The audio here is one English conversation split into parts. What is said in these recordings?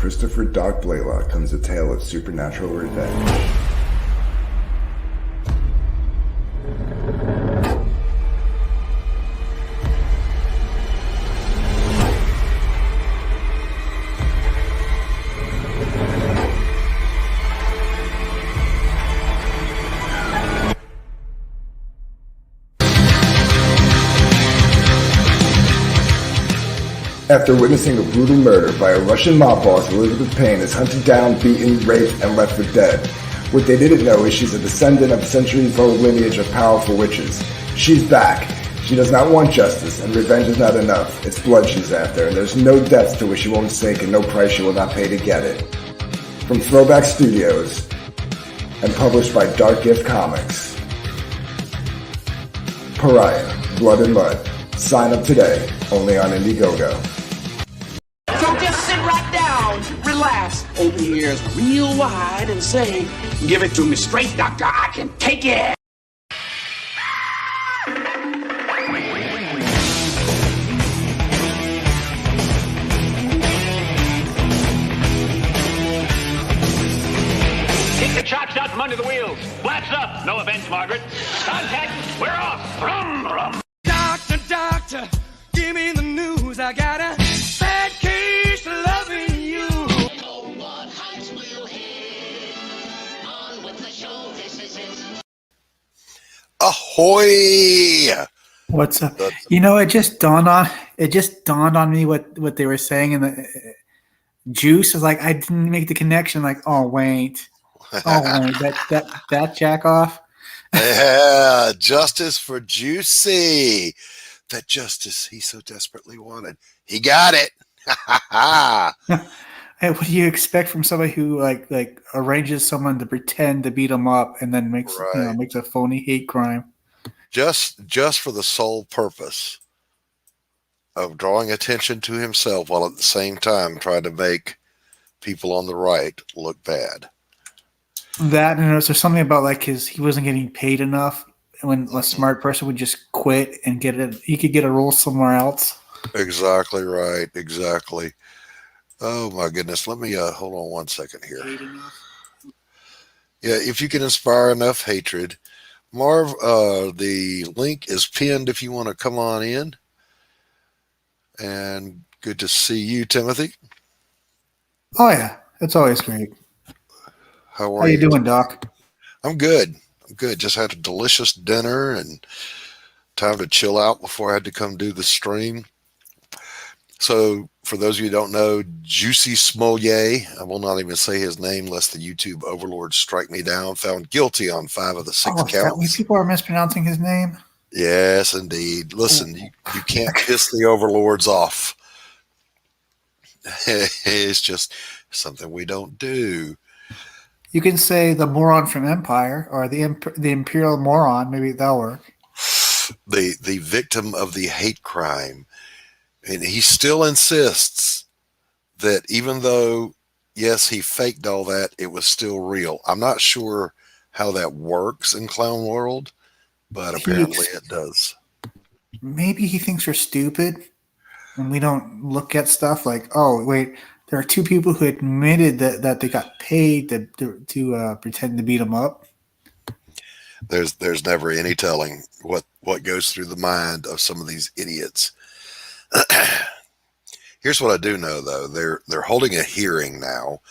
Christopher Doc Blaylock comes a tale of supernatural revenge. After witnessing a brutal murder by a Russian mob boss, Elizabeth Payne is hunted down, beaten, raped, and left for dead. What they didn't know is she's a descendant of a centuries-old lineage of powerful witches. She's back. She does not want justice, and revenge is not enough. It's blood she's after, and there's no depths to which she won't sink and no price she will not pay to get it. From Throwback Studios, and published by Dark Gift Comics. Pariah, Blood and Mud. Sign up today, only on Indiegogo. So just sit right down, relax, open your ears real wide and say, give it to me straight, doctor, I can take it. Take the chops out from under the wheels. Flaps up. No offense, Margaret. Contact. We're off. Rum, rum. Doctor, give me the news. I got a bad case of loving you. Oh, what heights will hit? On with the show, this is it. Ahoy! What's up? You know, it just dawned on me what they were saying in the Juice. Is like I didn't make the connection. Like, oh wait, that jack off. Yeah, justice for Juicy. That justice he so desperately wanted. He got it. Hey, what do you expect from somebody who like arranges someone to pretend to beat him up and then makes makes a phony hate crime? Just for the sole purpose of drawing attention to himself while at the same time trying to make people on the right look bad. That, and is there something about like he wasn't getting paid enough when a smart person would just quit and he could get a role somewhere else? Exactly right. Exactly. Oh my goodness. Let me hold on one second here. Yeah, if you can inspire enough hatred. Marv, the link is pinned if you want to come on in. And good to see you, Timothy. Oh yeah, it's always great. How you doing, Doc? I'm good. Just had a delicious dinner and time to chill out before I had to come do the stream. So for those of you who don't know, Juicy Smollett, I will not even say his name lest the YouTube overlords strike me down, found guilty on 5 of the 6 counts. That way people are mispronouncing his name? Yes, indeed. Listen, you can't piss the overlords off. It's just something we don't do. You can say the moron from Empire or the imperial moron. Maybe that'll work. The victim of the hate crime. And he still insists that even though, yes, he faked all that, it was still real. I'm not sure how that works in clown world, but apparently it does. Maybe he thinks we're stupid and we don't look at stuff like, oh, wait, there are 2 people who admitted that they got paid to pretend to beat them up. There's never any telling what goes through the mind of some of these idiots. Here's what I do know, though. They're holding a hearing now,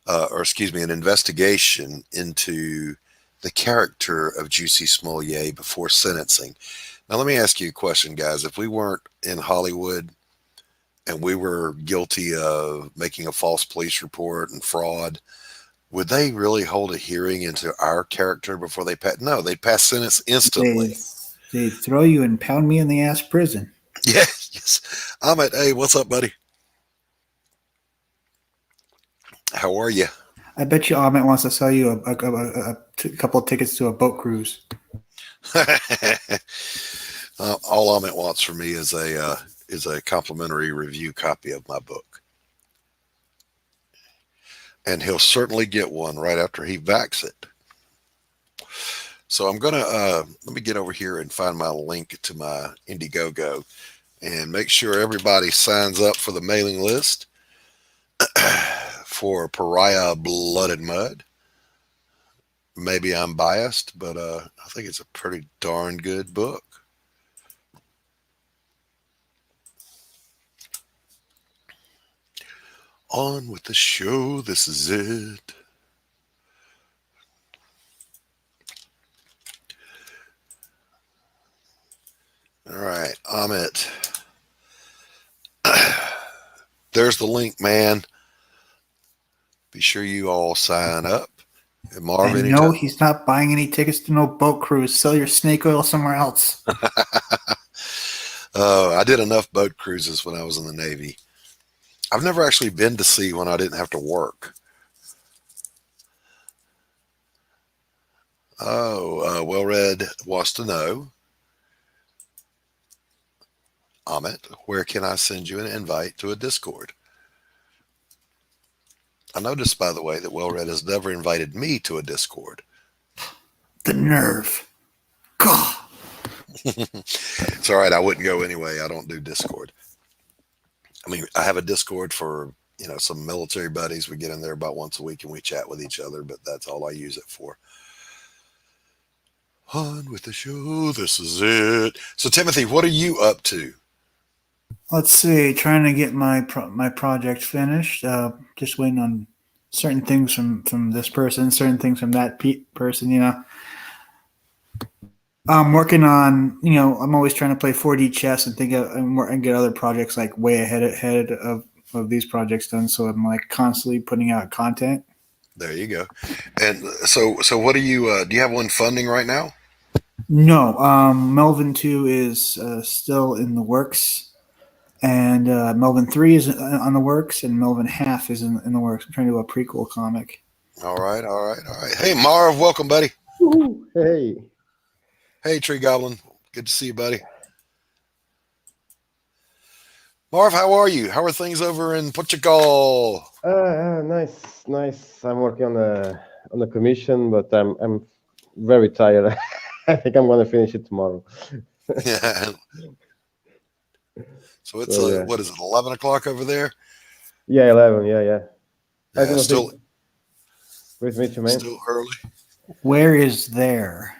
an investigation into the character of Juicy Smollett before sentencing. Now, let me ask you a question, guys. If we weren't in Hollywood and we were guilty of making a false police report and fraud, would they really hold a hearing into our character before they pass? No, they'd pass sentence instantly. They'd throw you and pound me in the ass prison. Yes. Amit, hey, what's up, buddy? How are you? I bet you Amit wants to sell you a couple of tickets to a boat cruise. All Amit wants from me is a complimentary review copy of my book. And he'll certainly get one right after he backs it. So I'm going to, let me get over here and find my link to my Indiegogo and make sure everybody signs up for the mailing list. for Pariah Blood and Mud. Maybe I'm biased, but I think it's a pretty darn good book. On with the show. This is it. All right, Amit. There's the link, man. Be sure you all sign up. And Marv, And no, he's not buying any tickets to no boat cruise. Sell your snake oil somewhere else. I did enough boat cruises when I was in the Navy. I've never actually been to sea when I didn't have to work. Oh, Well Read wants to know, Amit, where can I send you an invite to a Discord? I noticed, by the way, that Well Read has never invited me to a Discord. The nerve. God. It's all right. I wouldn't go anyway. I don't do Discord. I mean, I have a Discord for, some military buddies. We get in there about once a week and we chat with each other, but that's all I use it for. On with the show. This is it. So, Timothy, what are you up to? Let's see. Trying to get my project finished. Just waiting on certain things from this person, certain things from that person. I'm working on. I'm always trying to play 4D chess and and get other projects like way ahead of these projects done. So I'm like constantly putting out content. There you go. And so what do you have one funding right now? No, Melvin 2 is still in the works. And Melvin 3 is on the works, and Melvin half is in the works. I'm trying to do a prequel comic. All right. Hey, Marv, welcome, buddy. Woo-hoo. Hey, Tree Goblin. Good to see you, buddy. Marv, how are you? How are things over in Portugal? Nice. I'm working on the commission, but I'm very tired. I think I'm going to finish it tomorrow. Yeah. So it's yeah. What is it? 11 o'clock over there? Yeah, 11. Yeah. Still. Great to meet you, man. Still early. Where is there?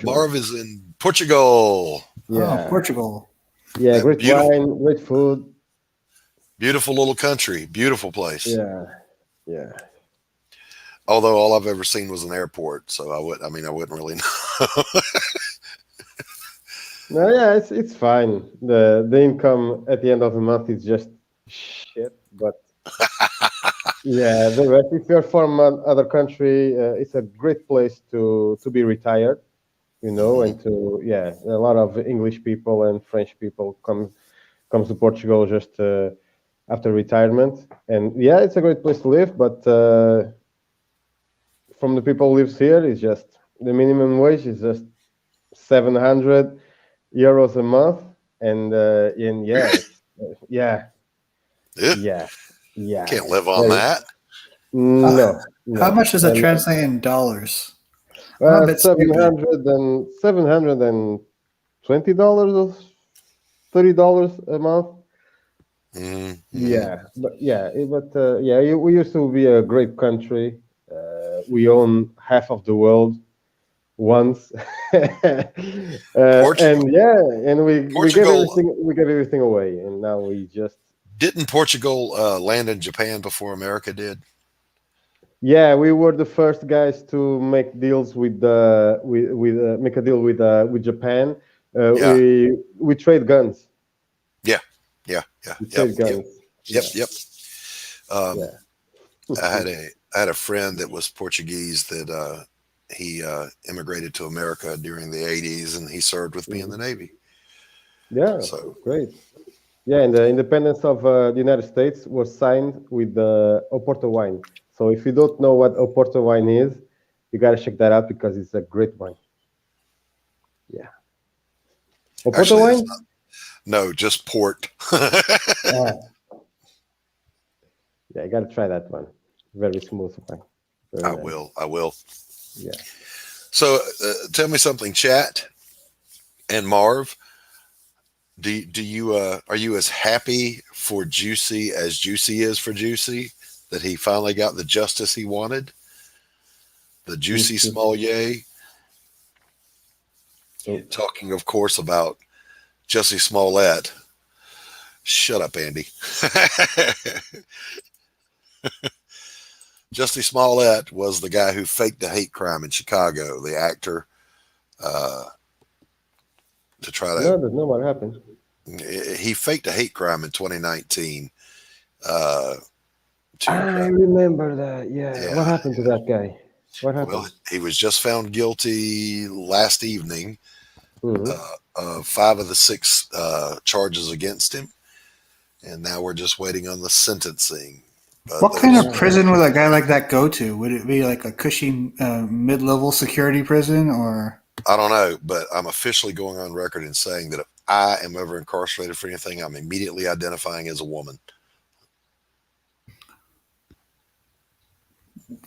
Marv is in Portugal. Yeah, Portugal. Yeah, great wine, great food. Beautiful little country, beautiful place. Yeah. Although all I've ever seen was an airport, so I wouldn't really know. No, yeah, it's fine. The income at the end of the month is just shit, but yeah, the rest. If you're from another country, it's a great place to be retired, and a lot of English people and French people comes to Portugal just after retirement, and yeah, it's a great place to live. But from the people who lives here, it's just the minimum wage is just 700 euros a month, and Can't live on that. No. How much does that translate in dollars? $720 or $30 a month. Mm-hmm. We used to be a great country. We own half of the world once, and we gave everything away, and now we just. Didn't Portugal land in Japan before America did? Yeah, we were the first guys to make deals with make a deal with Japan. We trade guns. Yeah. We trade guns. Yep. I had a friend that was Portuguese that he immigrated to America during the 80s, and he served with me in the Navy. Yeah, so great. Yeah, and the independence of the United States was signed with the Oporto wine. So if you don't know what Oporto wine is, you got to check that out because it's a great wine. Yeah. Oporto wine? No, just port. Yeah, you got to try that one. Very smooth wine. I will. Yeah. So tell me something, chat and Marv. Do you are you as happy for Juicy as Juicy is for Juicy that he finally got the justice he wanted? The Juicy Smollett, Oh, talking, of course, about Jussie Smollett. Shut up, Andy. Jussie Smollett was the guy who faked a hate crime in Chicago, the actor, to try no, to. that's not what happened. He faked a hate crime in 2019. I remember that. Yeah. Yeah. What happened to that guy? What happened? Well, he was just found guilty last evening Mhm. of 5 of the 6 charges against him, and now we're just waiting on the sentencing. What kind of prison would a guy like that go to? Would it be like a cushy mid-level security prison, or? I don't know, but I'm officially going on record in saying that if I am ever incarcerated for anything, I'm immediately identifying as a woman.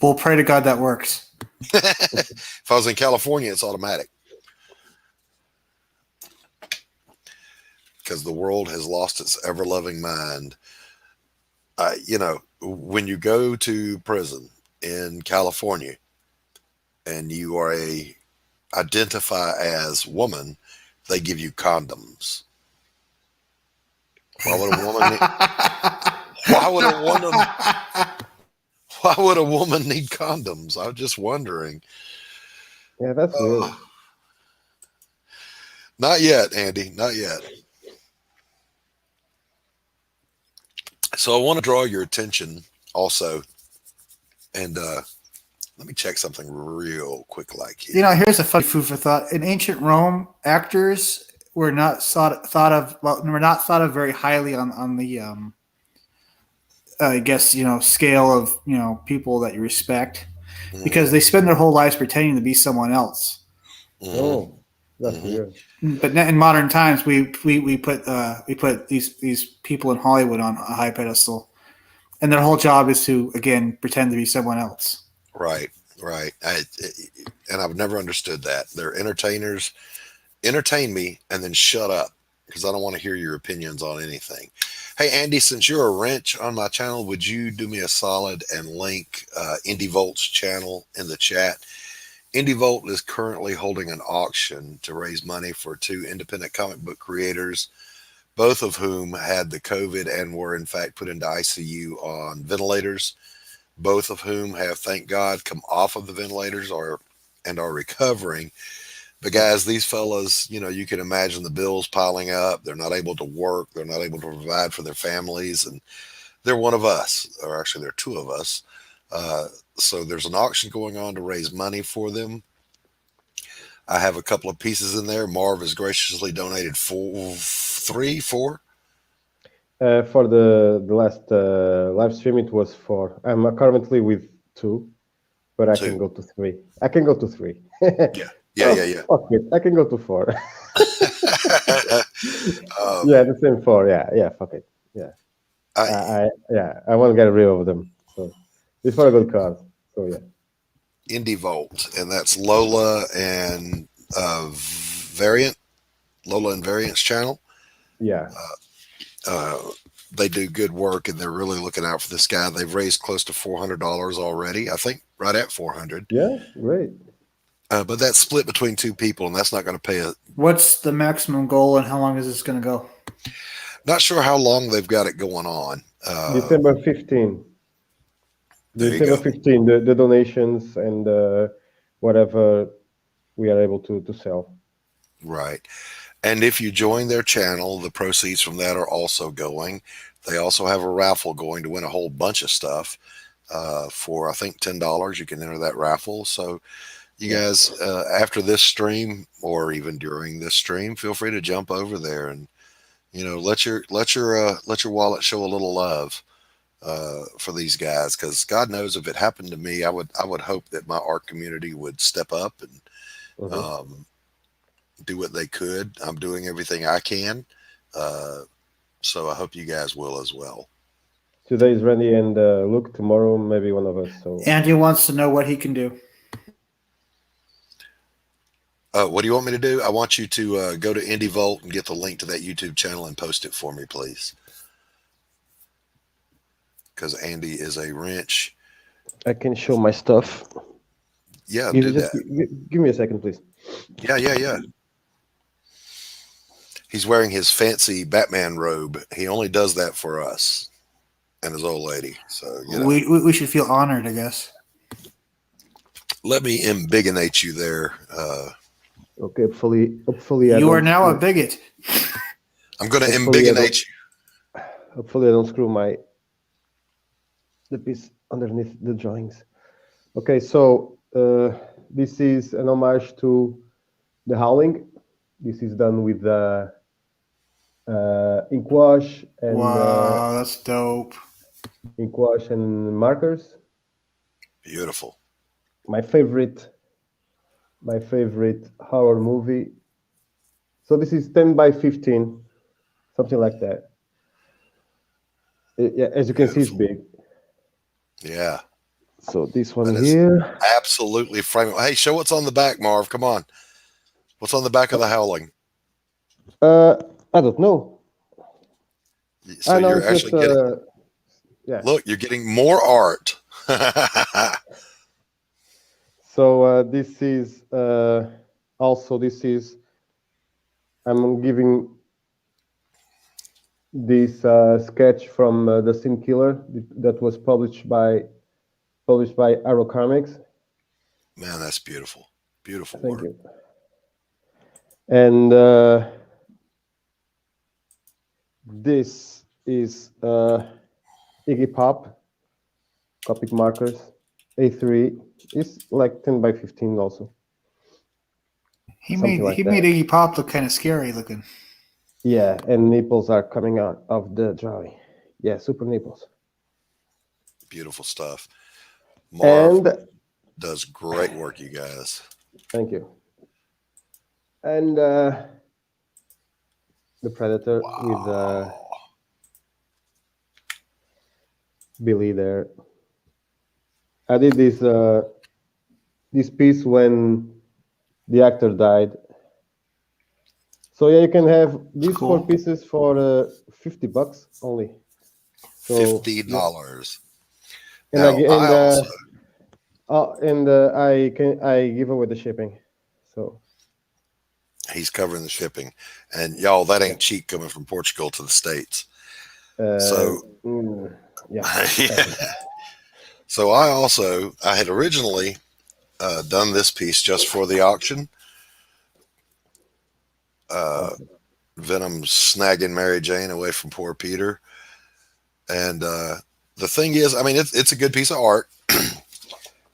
We'll pray to God that works. If I was in California, it's automatic. Because the world has lost its ever-loving mind. You know, when you go to prison in California and you are identify as woman, they give you condoms. Why would a woman why would a woman need condoms? I'm just wondering. Yeah, that's weird. Not yet, Andy. Not yet. So I want to draw your attention also, and let me check something real quick, like here. You know, here's a funny food for thought. In ancient Rome, actors were not thought of very highly on the I guess, scale of, people that you respect, because they spend their whole lives pretending to be someone else. Oh, that's weird. But in modern times, we put these people in Hollywood on a high pedestal, and their whole job is to, again, pretend to be someone else. Right. And I've never understood that. They're entertainers. Entertain me and then shut up, because I don't want to hear your opinions on anything. Hey, Andy, since you're a wrench on my channel, would you do me a solid and link IndieVolt's channel in the chat? IndieVolt is currently holding an auction to raise money for 2 independent comic book creators, both of whom had the COVID and were in fact put into ICU on ventilators, both of whom have, thank God, come off of the ventilators and are recovering. But guys, these fellas, you can imagine the bills piling up. They're not able to work. They're not able to provide for their families. And they're one of us, or actually they're 2 of us. So there's an auction going on to raise money for them. I have a couple of pieces in there. Marv has graciously donated 4. For the last live stream, it was 4. I'm currently with 2, but I 2. can go to 3. I can go to 3. Yeah. Fuck it. I can go to 4. Yeah, the same 4. Yeah. Fuck it. Yeah. I want to get rid of them. So it's for a good cause. So yeah. IndieVolt, and that's Lola and Variant. Lola and Variant's channel. Yeah. They do good work, and they're really looking out for this guy. They've raised close to $400 already. I think right at 400. Yeah, great. But that's split between 2 people, and that's not going to pay a. What's the maximum goal, and how long is this going to go? Not sure how long they've got it going on. December 15. There you December go. 15, the donations and whatever we are able to sell. Right. And if you join their channel, the proceeds from that are also going. They also have a raffle going to win a whole bunch of stuff for, I think, $10. You can enter that raffle. So you guys, after this stream or even during this stream, feel free to jump over there and, let your wallet show a little love for these guys, because God knows if it happened to me, I would hope that my art community would step up and do what they could. I'm doing everything I can, so I hope you guys will as well. Today is Randy and Luke. Tomorrow, maybe one of us. So Andy wants to know what he can do. What do you want me to do? I want you to go to Indie Volt and get the link to that YouTube channel and post it for me, please. Because Andy is a wrench. I can show my stuff. Yeah, do Just that. give me a second, please. Yeah. He's wearing his fancy Batman robe. He only does that for us and his old lady. So, you know. We should feel honored, I guess. Let me embiggenate you there. Okay, hopefully, You are now a bigot. I'm going to Hopefully I embiggenate you. Hopefully, I don't screw the piece underneath the drawings. Okay, so this is an homage to The Howling. This is done with ink wash and Wow, that's dope. ink wash and markers. Beautiful. My favorite horror movie. So this is 10 by 15, something like that. Yeah, as you can see, it's big. Yeah. So this one That is here. absolutely frame. Hey, show what's on the back, Marv. Come on. What's on the back of the Howling? I don't know. So I know you're it's actually just, getting. yeah. Look, you're getting more art. So this is I'm giving this sketch from The Sin Killer that was published by Arrow Comics. Man, that's beautiful. Beautiful Thank work. you. And this is Iggy Pop, Copic markers, A3. It's like 10 by 15 also. He Something made like he that. made Iggy Pop look kind of scary looking. Yeah, and nipples are coming out of the drawing. Yeah, super nipples. Beautiful stuff. Marv And does great work, you guys. thank you. And the Predator with Billy there. I did this piece when the actor died. So yeah, you can have these Cool. 4 pieces for $50 only. So, $50. And Now, I give away the shipping. So he's covering the shipping. And y'all, that ain't cheap coming from Portugal to the States. Yeah. So I had originally done this piece just for the auction. Venom snagging Mary Jane away from poor Peter. And the thing is, I mean, it's a good piece of art.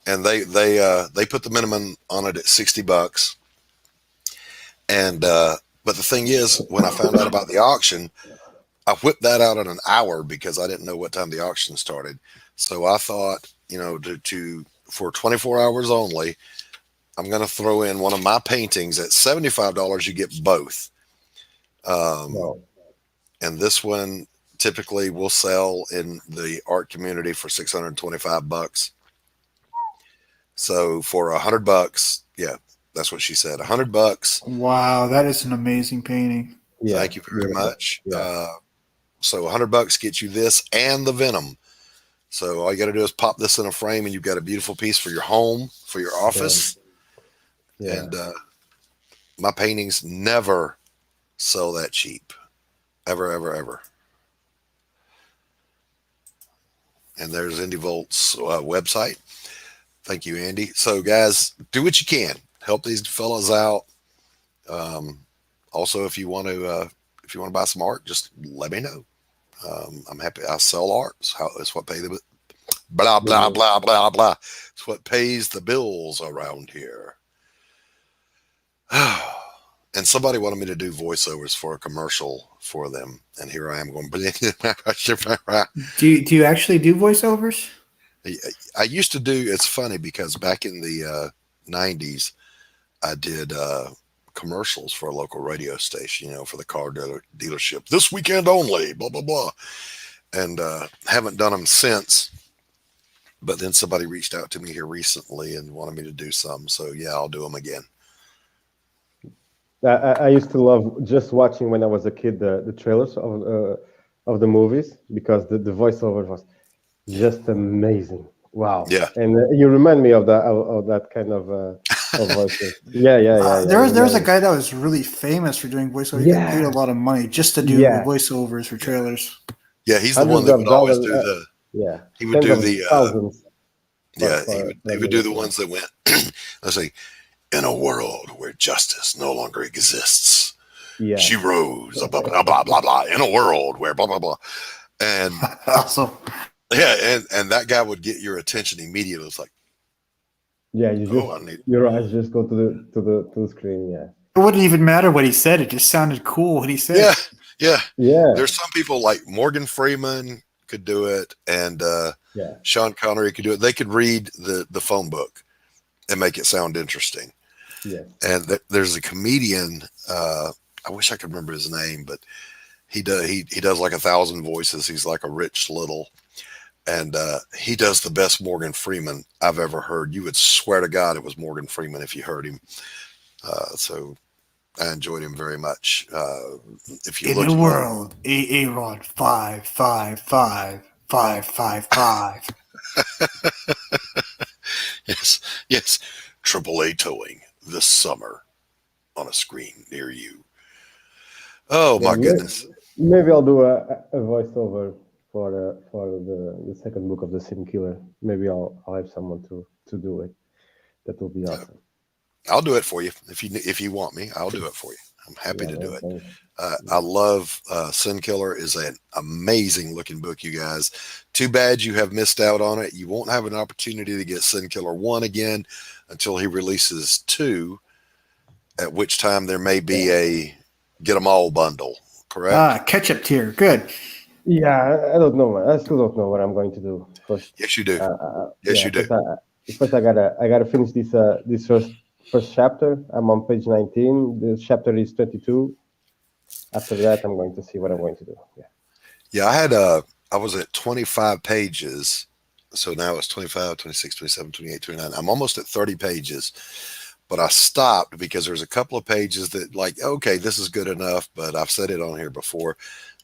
And they put the minimum on it at $60. And but the thing is, when I found out about the auction, I whipped that out in an hour because I didn't know what time the auction started. So I thought, you know, for 24 hours only, I'm going to throw in one of my paintings at $75. You get both. Wow. And this one typically will sell in the art community for $625. So for $100, yeah, that's what she said. $100. Wow, that is an amazing painting. Yeah. Thank you very much. Yeah. So $100 gets you this and the Venom. So all you got to do is pop this in a frame, and you've got a beautiful piece for your home, for your office. Yeah. And my paintings never sell that cheap, ever, ever, ever. And there's Indie Volt's website. Thank you, Andy. So guys, do what you can. Help these fellas out. Also, if you want to buy some art, just let me know. I'm happy. I sell art. It's what pay the blah blah blah blah blah. It's what pays the bills around here. And somebody wanted me to do voiceovers for a commercial for them, and here I am going. Do you actually do voiceovers? I used to do. It's funny because back in the 90s, I did commercials for a local radio station, you know, for the car dealership. This weekend only, blah, blah, blah. And haven't done them since. But then somebody reached out to me here recently and wanted me to do some. So, yeah, I'll do them again. I used to love just watching when I was a kid the trailers of the movies because the voiceover was just amazing. Wow. Yeah. And you remind me of that kind of voices. Yeah. There was a guy that was really famous for doing voiceover. He got paid a lot of money just to do Yeah. voiceovers for trailers. Yeah, he's the one Hundreds that of would always dollars, do the. Yeah. He would do Tens of the. thousands. Yeah, for he would do the ones that went. Let's say, in a world where justice no longer exists, Yeah. she rose. Blah blah blah blah blah. In a world where blah blah blah, and Also, yeah, and that guy would get your attention immediately. It's like, Yeah, you just oh, I need. your eyes just go to the screen. Yeah. it wouldn't even matter what he said. It just sounded cool what he said. Yeah, yeah. Yeah. There's some people like Morgan Freeman could do it, and Yeah. Sean Connery could do it. They could read the phone book and make it sound interesting. Yeah. And there's a comedian. I wish I could remember his name, but he does like 1,000 voices. He's like a Rich Little, and he does the best Morgan Freeman I've ever heard. You would swear to God it was Morgan Freeman if you heard him. So I enjoyed him very much. If you In look a world, Aaron 5555555. yes, AAA towing this summer on a screen near you. Oh my goodness! Maybe I'll do a voiceover for the second book of the Sim Killer. Maybe I'll have someone to do it. That will be awesome. I'll do it for you if you want me. I'll do it for you. I'm happy to do it. Thanks. I love Sin Killer is an amazing looking book, you guys. Too bad you have missed out on it. You won't have an opportunity to get Sin Killer 1 again until he releases 2, at which time there may be a get them all bundle, correct? Ketchup tier. Good. Yeah, I don't know. I still don't know what I'm going to do first. Yes, you do. Yes, you do. First, I gotta finish this first chapter. I'm on page 19. The chapter is 22. After that, I'm going to see what I'm going to do. Yeah, I was at 25 pages. So now it's 25, 26, 27, 28, 29. I'm almost at 30 pages, but I stopped because there's a couple of pages that like, okay, this is good enough, but I've said it on here before.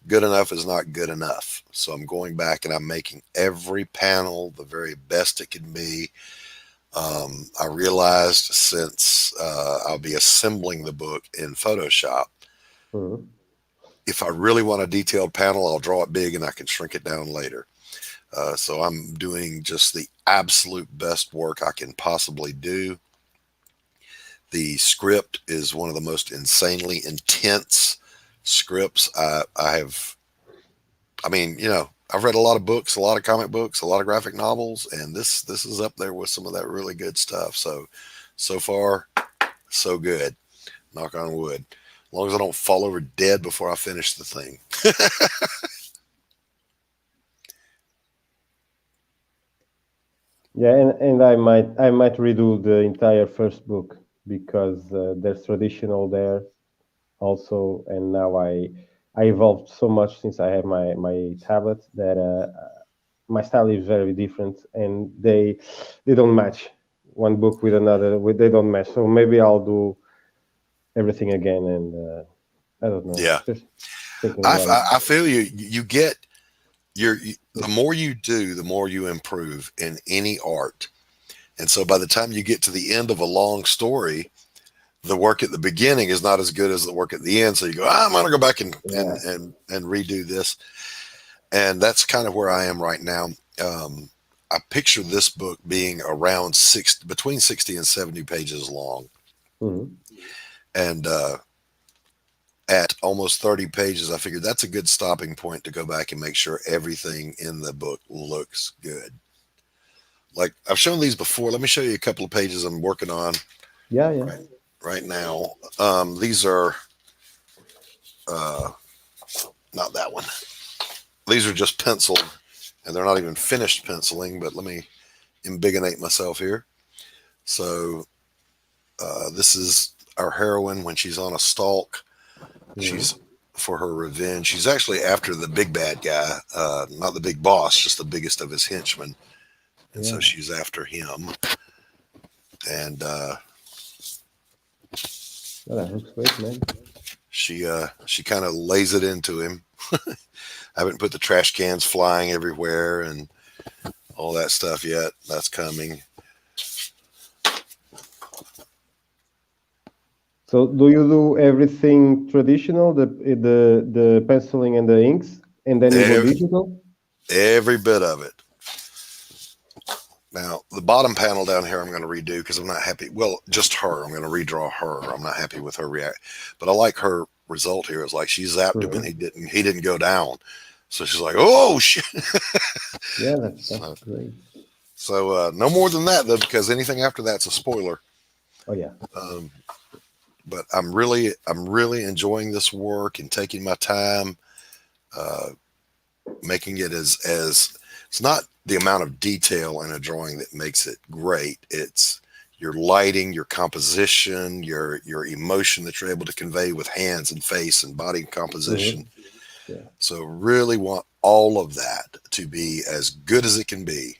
Good enough is not good enough. So I'm going back and I'm making every panel the very best it can be. I realized since I'll be assembling the book in Photoshop, if I really want a detailed panel, I'll draw it big and I can shrink it down later. So I'm doing just the absolute best work I can possibly do. The script is one of the most insanely intense scripts I have. I mean, you know, I've read a lot of books, a lot of comic books, a lot of graphic novels, and this is up there with some of that really good stuff. So far, so good. Knock on wood. As long as I don't fall over dead before I finish the thing. Yeah, and I might redo the entire first book because there's traditional there also, and now I evolved so much since I have my tablet that my style is very different, and they don't match one book with another. They don't match. So maybe I'll do everything again, and I don't know. Yeah, Just thinking about it. I feel you. You get the more you do, the more you improve in any art. And so by the time you get to the end of a long story, the work at the beginning is not as good as the work at the end. So you go, I'm going to go back and redo this. And that's kind of where I am right now. I picture this book being around between 60 and 70 pages long. Mm-hmm. And at almost 30 pages, I figured that's a good stopping point to go back and make sure everything in the book looks good. Like I've shown these before. Let me show you a couple of pages I'm working on. Yeah. Right now. These are not that one. These are just penciled, and they're not even finished penciling, but let me embiggenate myself here. So this is our heroine when she's on a stalk. She's for her revenge. She's actually after the big bad guy, not the big boss, just the biggest of his henchmen. And so she's after him. And Oh, that looks great, man. She kind of lays it into him. I haven't put the trash cans flying everywhere and all that stuff yet. That's coming. So, do you do everything traditional, the penciling and the inks, and then you go Every, digital? every bit of it. Now, the bottom panel down here I'm going to redo because I'm not happy. Well, just her. I'm going to redraw her. I'm not happy with her react. But I like her result here. It's like she zapped him and he didn't go down. So she's like, oh, shit. Yeah, that's great. So no more than that, though, because anything after that's a spoiler. Oh, yeah. But I'm really enjoying this work and taking my time, making it as it's not the amount of detail in a drawing that makes it great. It's your lighting, your composition, your emotion that you're able to convey with hands and face and body composition. Yeah. So really want all of that to be as good as it can be.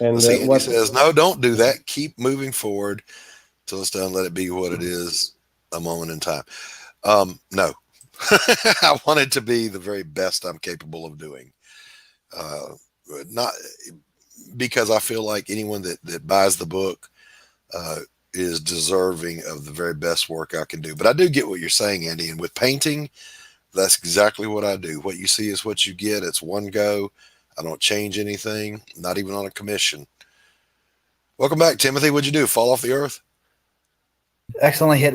And See, what he says, no, don't do that. Keep moving forward till it's done. Let it be what it is, a moment in time. No, I want it to be the very best I'm capable of doing. Not because I feel like anyone that buys the book is deserving of the very best work I can do. But I do get what you're saying, Andy. And with painting, that's exactly what I do. What you see is what you get. It's one go. I don't change anything, not even on a commission. Welcome back, Timothy. What'd you do? Fall off the earth? Accidentally hit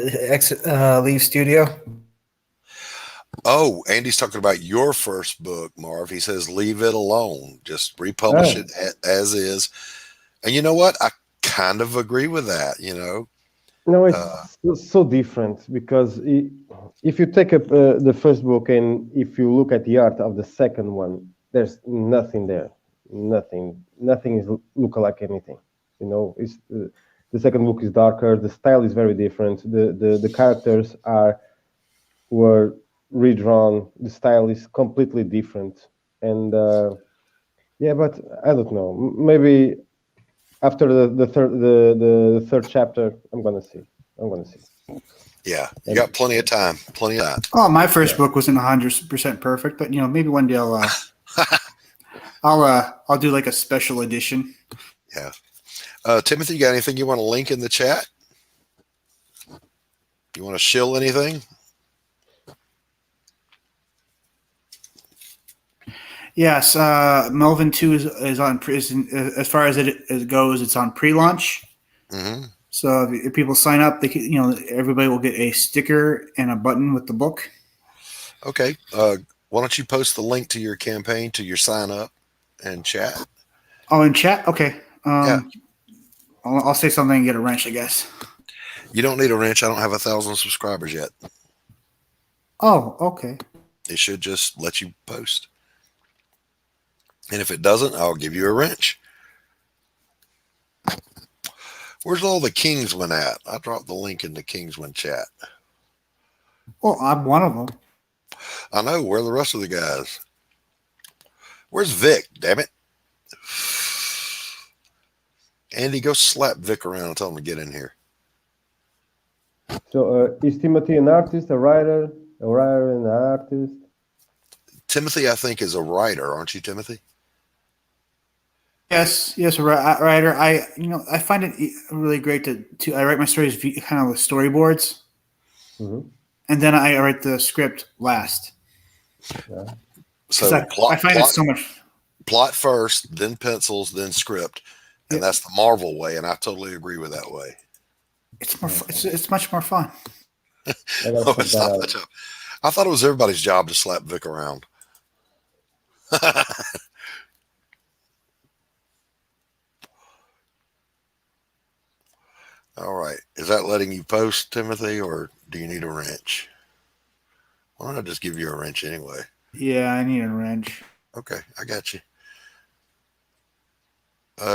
leave studio. Oh, Andy's talking about your first book, Marv. He says, leave it alone. Just republish it as is. And you know what? I kind of agree with that, you know. No, it's so different because if you take up the first book and if you look at the art of the second one, there's nothing there. Nothing is look like anything. You know, it's the second book is darker. The style is very different. The characters were redrawn. The style is completely different. And yeah, but I don't know. Maybe after the third chapter, I'm gonna see. Yeah, you got plenty of time. Plenty of time. Oh, my first book wasn't 100% perfect, but you know, maybe one day I'll do like a special edition. Yeah. Timothy, you got anything you want to link in the chat? You want to shill anything? Yes, Melvin 2 is on as far as it goes. It's on pre-launch. Mm-hmm. So if people sign up, they can, you know, everybody will get a sticker and a button with the book. Okay. Why don't you post the link to your campaign, to your sign up and chat? Oh, in chat? Okay. Yeah. I'll say something and get a wrench, I guess. You don't need a wrench. I don't have 1,000 subscribers yet. Oh, okay. It should just let you post. And if it doesn't, I'll give you a wrench. Where's all the Kingsman at? I dropped the link in the Kingsman chat. Well, I'm one of them. I know. Where are the rest of the guys? Where's Vic? Damn it. Andy, go slap Vic around and tell him to get in here. So is Timothy an artist, a writer and an artist? Timothy, I think, is a writer, aren't you, Timothy? Yes, a writer. I find it really great to I write my stories kind of with storyboards, and then I write the script last. Yeah. So I find it so much. Plot first, then pencils, then script, and that's the Marvel way. And I totally agree with that way. It's more. It's much more fun. Oh, it's not my job. I thought it was everybody's job to slap Vic around. All right. Is that letting you post, Timothy, or do you need a wrench? Why don't I just give you a wrench anyway? Yeah, I need a wrench. Okay, I got you.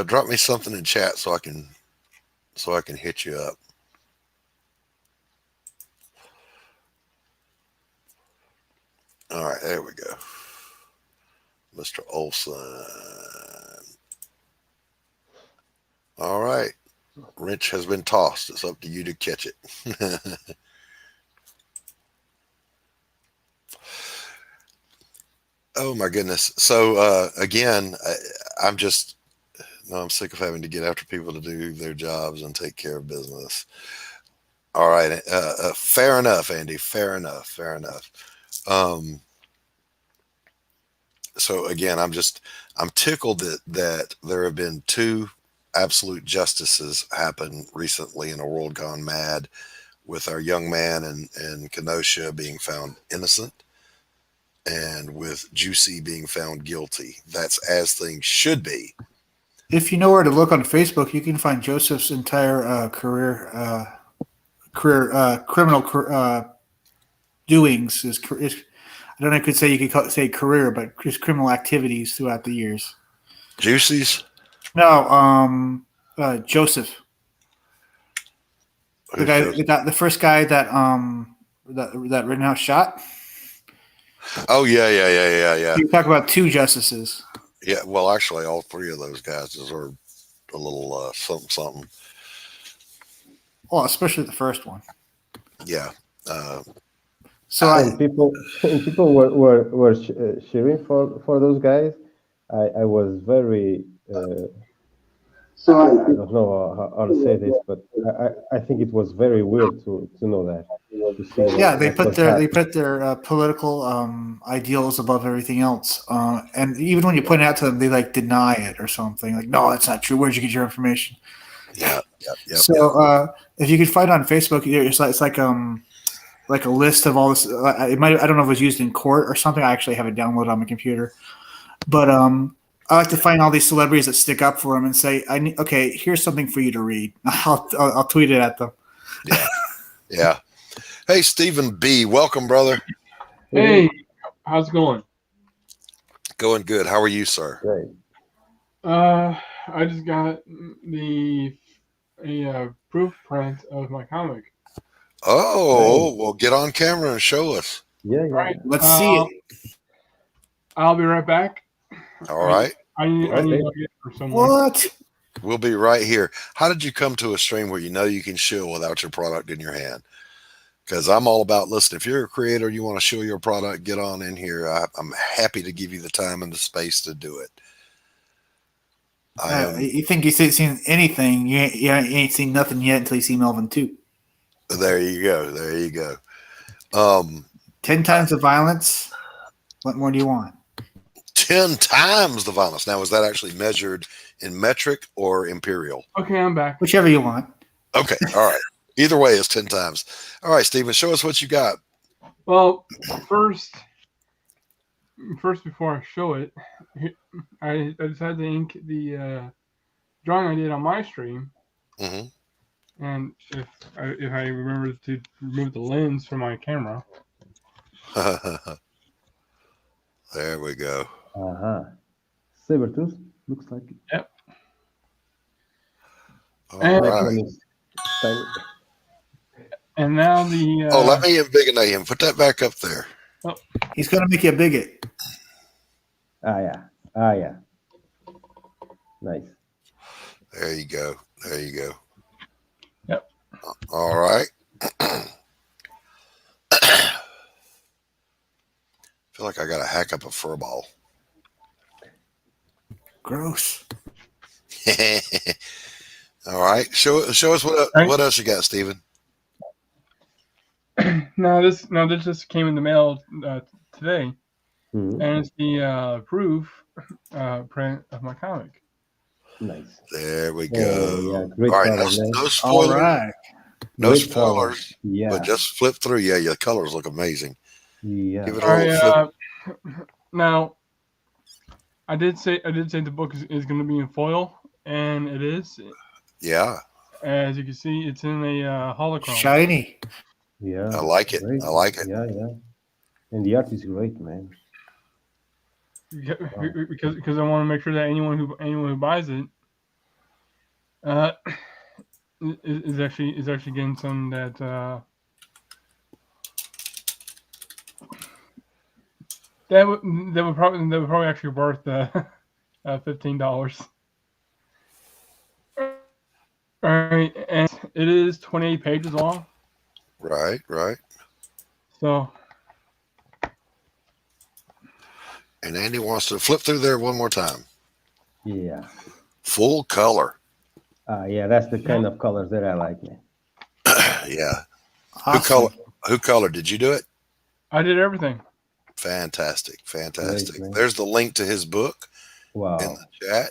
Drop me something in chat so I can hit you up. All right, there we go. Mr. Olson. All right. Wrench has been tossed. It's up to you to catch it. Oh my goodness. So again, I'm just no, I'm sick of having to get after people to do their jobs and take care of business. All right, fair enough, Andy. Fair enough. Fair enough. So again, I'm tickled that there have been two absolute justices happen recently in a world gone mad, with our young man in Kenosha being found innocent, and with Juicy being found guilty. That's as things should be. If you know where to look on Facebook, you can find Joseph's entire career criminal doings. I don't know if I could say you could say career, but his criminal activities throughout the years. Juicy's? No, Joseph. Who's The first guy that Rittenhouse shot. Oh yeah. You talk about two justices. Yeah, well, actually, all three of those guys deserve a little something. Well, especially the first one. Yeah. And people were cheering for those guys. I was very. I don't know how to say this, but I think it was very weird to know that. Yeah, they put their political ideals above everything else, and even when you point it out to them, they like deny it or something. Like, no, that's not true. Where'd you get your information? Yeah. So if you could find on Facebook, it's like a list of all this. I don't know if it was used in court or something. I actually have it downloaded on my computer, but I like to find all these celebrities that stick up for them and say, okay, here's something for you to read. I'll tweet it at them. Yeah. Hey, Stephen B. Welcome, brother. Hey, how's it going? Going good. How are you, sir? Great. I just got a proof print of my comic. Oh, well, get on camera and show us. Yeah. All right, Let's see it. I'll be right back. All right. I need to look it for someone. What? We'll be right here. How did you come to a stream where you know you can shill without your product in your hand? Because I'm all about, listen, if you're a creator, you want to show your product, get on in here. I'm happy to give you the time and the space to do it. You think you've seen anything? You ain't seen nothing yet until you see Melvin 2. There you go. 10 times the violence. What more do you want? 10 times the violence. Now, is that actually measured in metric or imperial? Okay, I'm back. Whichever you want. Okay, all right. Either way, it's 10 times. All right, Stephen, show us what you got. Well, first before I show it, I decided to ink the drawing I did on my stream. Mm-hmm. And if I remember to remove the lens from my camera. There we go. Sabertooth looks like it. Yep. All And- right. And now the Let me embiggenate him. Put that back up there. He's going to make you a bigot. Yeah. Nice. There you go. Yep. All right. Feel like I got to hack up a fur ball. Gross. All right. Show us what else you got, Stephen. Now this just came in the mail today, Mhm. and it's the proof print of my comic. Nice. There we go. Yeah, great All right. color, man. No spoilers. All right. No Great color. spoilers. Yeah. But just flip through. Yeah, your colors look amazing. Yeah. Give it a little flip. Now, I did say the book is going to be in foil, and it is. Yeah. As you can see, it's in a holochrome. Shiny. Yeah. I like it. Great. I like it. Yeah. And the art is great, man. Because I want to make sure that anyone who buys it is actually getting some that would probably actually worth $15. All right, and it is 28 pages long. Right. So And Andy wants to flip through there one more time. Yeah. Full color. Yeah, that's the kind of colors that I like, man. Yeah. Awesome. Who colored? Did you do it? I did everything. Fantastic. Great, man. There's the link to his book Wow. in the chat.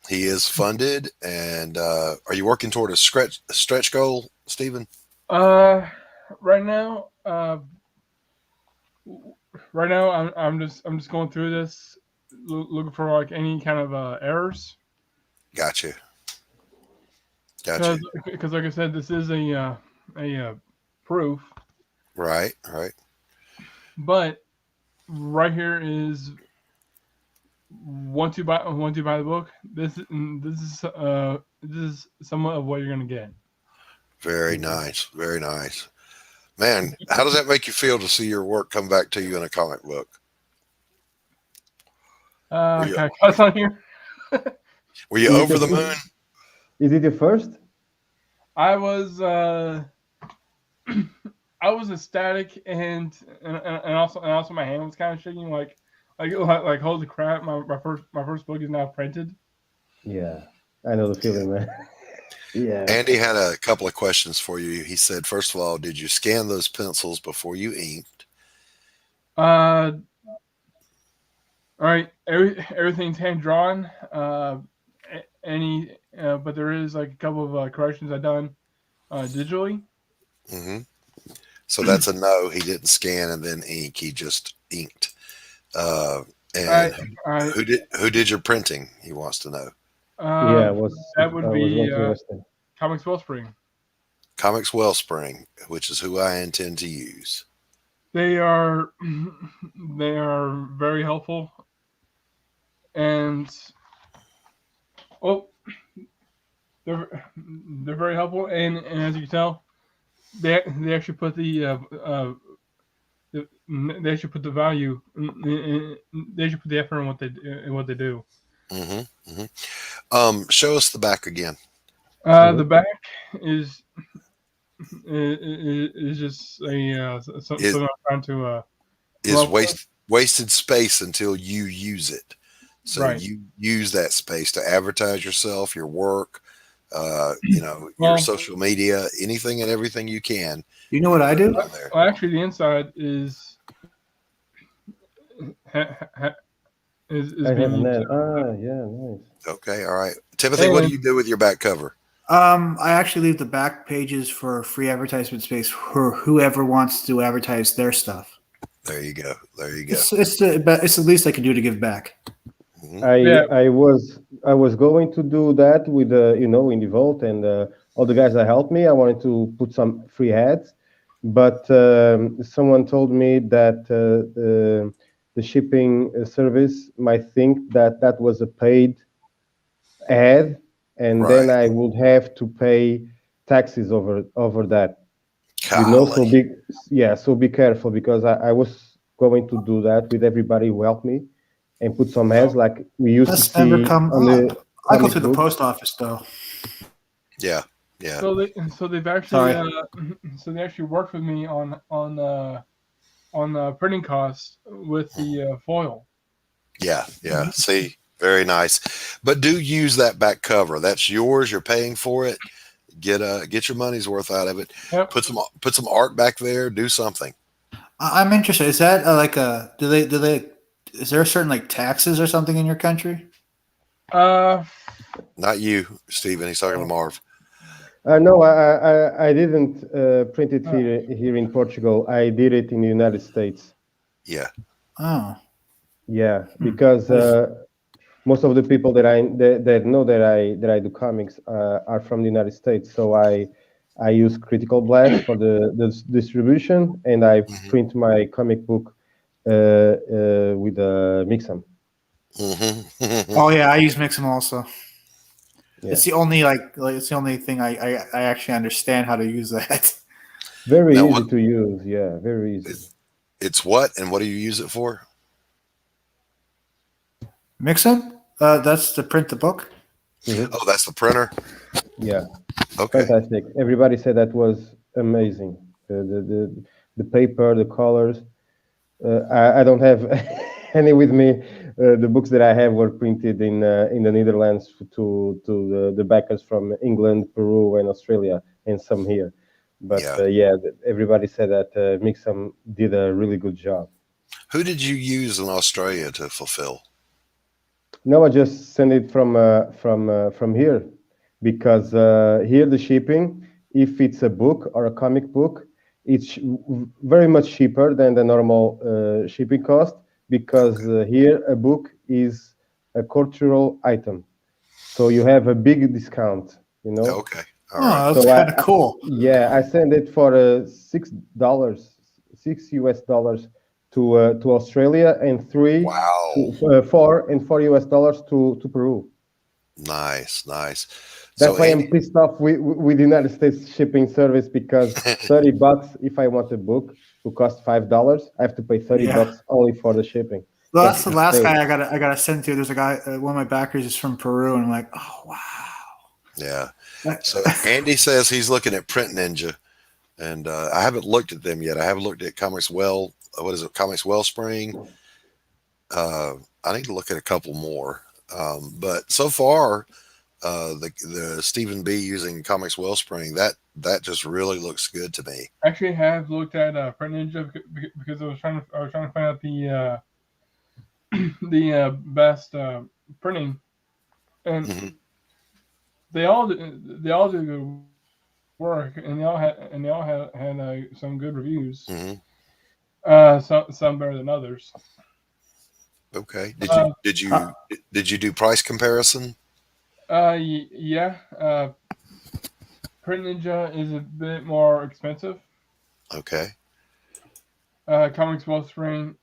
He is funded, and are you working toward a stretch goal, Stephen? Right now, I'm just going through this, looking for like any kind of errors. Gotcha. Because like I said, this is a proof. Right. But right here is once you buy the book, this is somewhat of what you're gonna get. Very nice. Man, how does that make you feel to see your work come back to you in a comic book? Can I cuss on here? Were you over the moon? Is it your first? I was I was ecstatic and also my hand was kind of shaking like holy crap, my first book is now printed. Yeah, I know the feeling, man. Yeah. Andy had a couple of questions for you. He said, first of all, did you scan those pencils before you inked? All right, everything's hand drawn. But there is like a couple of corrections I've done digitally. Mm-hmm. So that's a no. He didn't scan and then ink. He just inked. And who did your printing? He wants to know. That would be Comics Wellspring. Comics Wellspring, which is who I intend to use. They are very helpful, and they're very helpful, and as you can tell, they actually put the value, they should put the effort in what they do. Show us the back again. The back is just something I'm trying to wasted space until you use it. So right. You use that space to advertise yourself, your work, your social media, anything and everything you can. You know what I do? Well, actually, the inside is being used. Yeah, nice. Okay, all right. Timothy, what do you do with your back cover? I actually leave the back pages for free advertisement space for whoever wants to advertise their stuff. There you go. It's the least I can do to give back. I was going to do that with in the vault and all the guys that helped me. I wanted to put some free ads, but someone told me that the shipping service might think that was a paid ad, and then I would have to pay taxes over that. Golly. So be careful, because I was going to do that with everybody who helped me and put some ads like we used to see never come on the I go to the post office though. Yeah. So they've actually they actually worked with me on printing costs with the foil. Yeah. See, very nice. But do use that back cover. That's yours. You're paying for it. Get your money's worth out of it. Yep. Put some art back there. Do something. I'm interested. Is that is there certain like taxes or something in your country? Not you, Stephen. He's talking to Marv. No, I didn't print it here in Portugal. I did it in the United States. Yeah. Oh. Yeah, because most of the people that know that I do comics are from the United States. So I use Critical Blast for the distribution, and I print my comic book with Mixam. Oh yeah, I use Mixam also. Yeah. It's the only it's the only thing I actually understand how to use that. Very easy to use. Yeah, very easy. It's what, and what do you use it for? Mixam? That's to print the book. Mm-hmm. Oh, that's the printer. Yeah, Okay. fantastic. Everybody said that was amazing. The paper, the colors. I don't have any with me. The books that I have were printed in the Netherlands to the backers from England, Peru, and Australia, and some here. But Yeah. yeah, everybody said that Mixam did a really good job. Who did you use in Australia to fulfill? No, I just send it from here because here the shipping, if it's a book or a comic book, it's very much cheaper than the normal shipping cost because here a book is a cultural item, so you have a big discount. You know. Okay. All right. Oh, that's So kind of cool. yeah, I send it for $6, $6 to Australia, and Wow. four US dollars to Peru. Nice. Nice. That's So why I'm Andy, pissed off with the United States shipping service because $30 if I want a book will cost $5. I have to pay $30 only for the shipping. Well, that's the last insane. guy I gotta send to. There's a guy, one of my backers is from Peru, and I'm like, oh wow. yeah. So Andy says he's looking at Print Ninja, and I haven't looked at them yet. I haven't looked at Comics Well. What is it? Comics Wellspring. I need to look at a couple more. But so far, the Stephen B using Comics Wellspring, that just really looks good to me. I actually have looked at Print Ninja because I was trying to find out the the best printing, and Mhm. they all do good work, and they all had some good reviews. Mhm. Some better than others. Okay. Did you do price comparison? Yeah. Print Ninja is a bit more expensive. Okay. Comics Wellspring,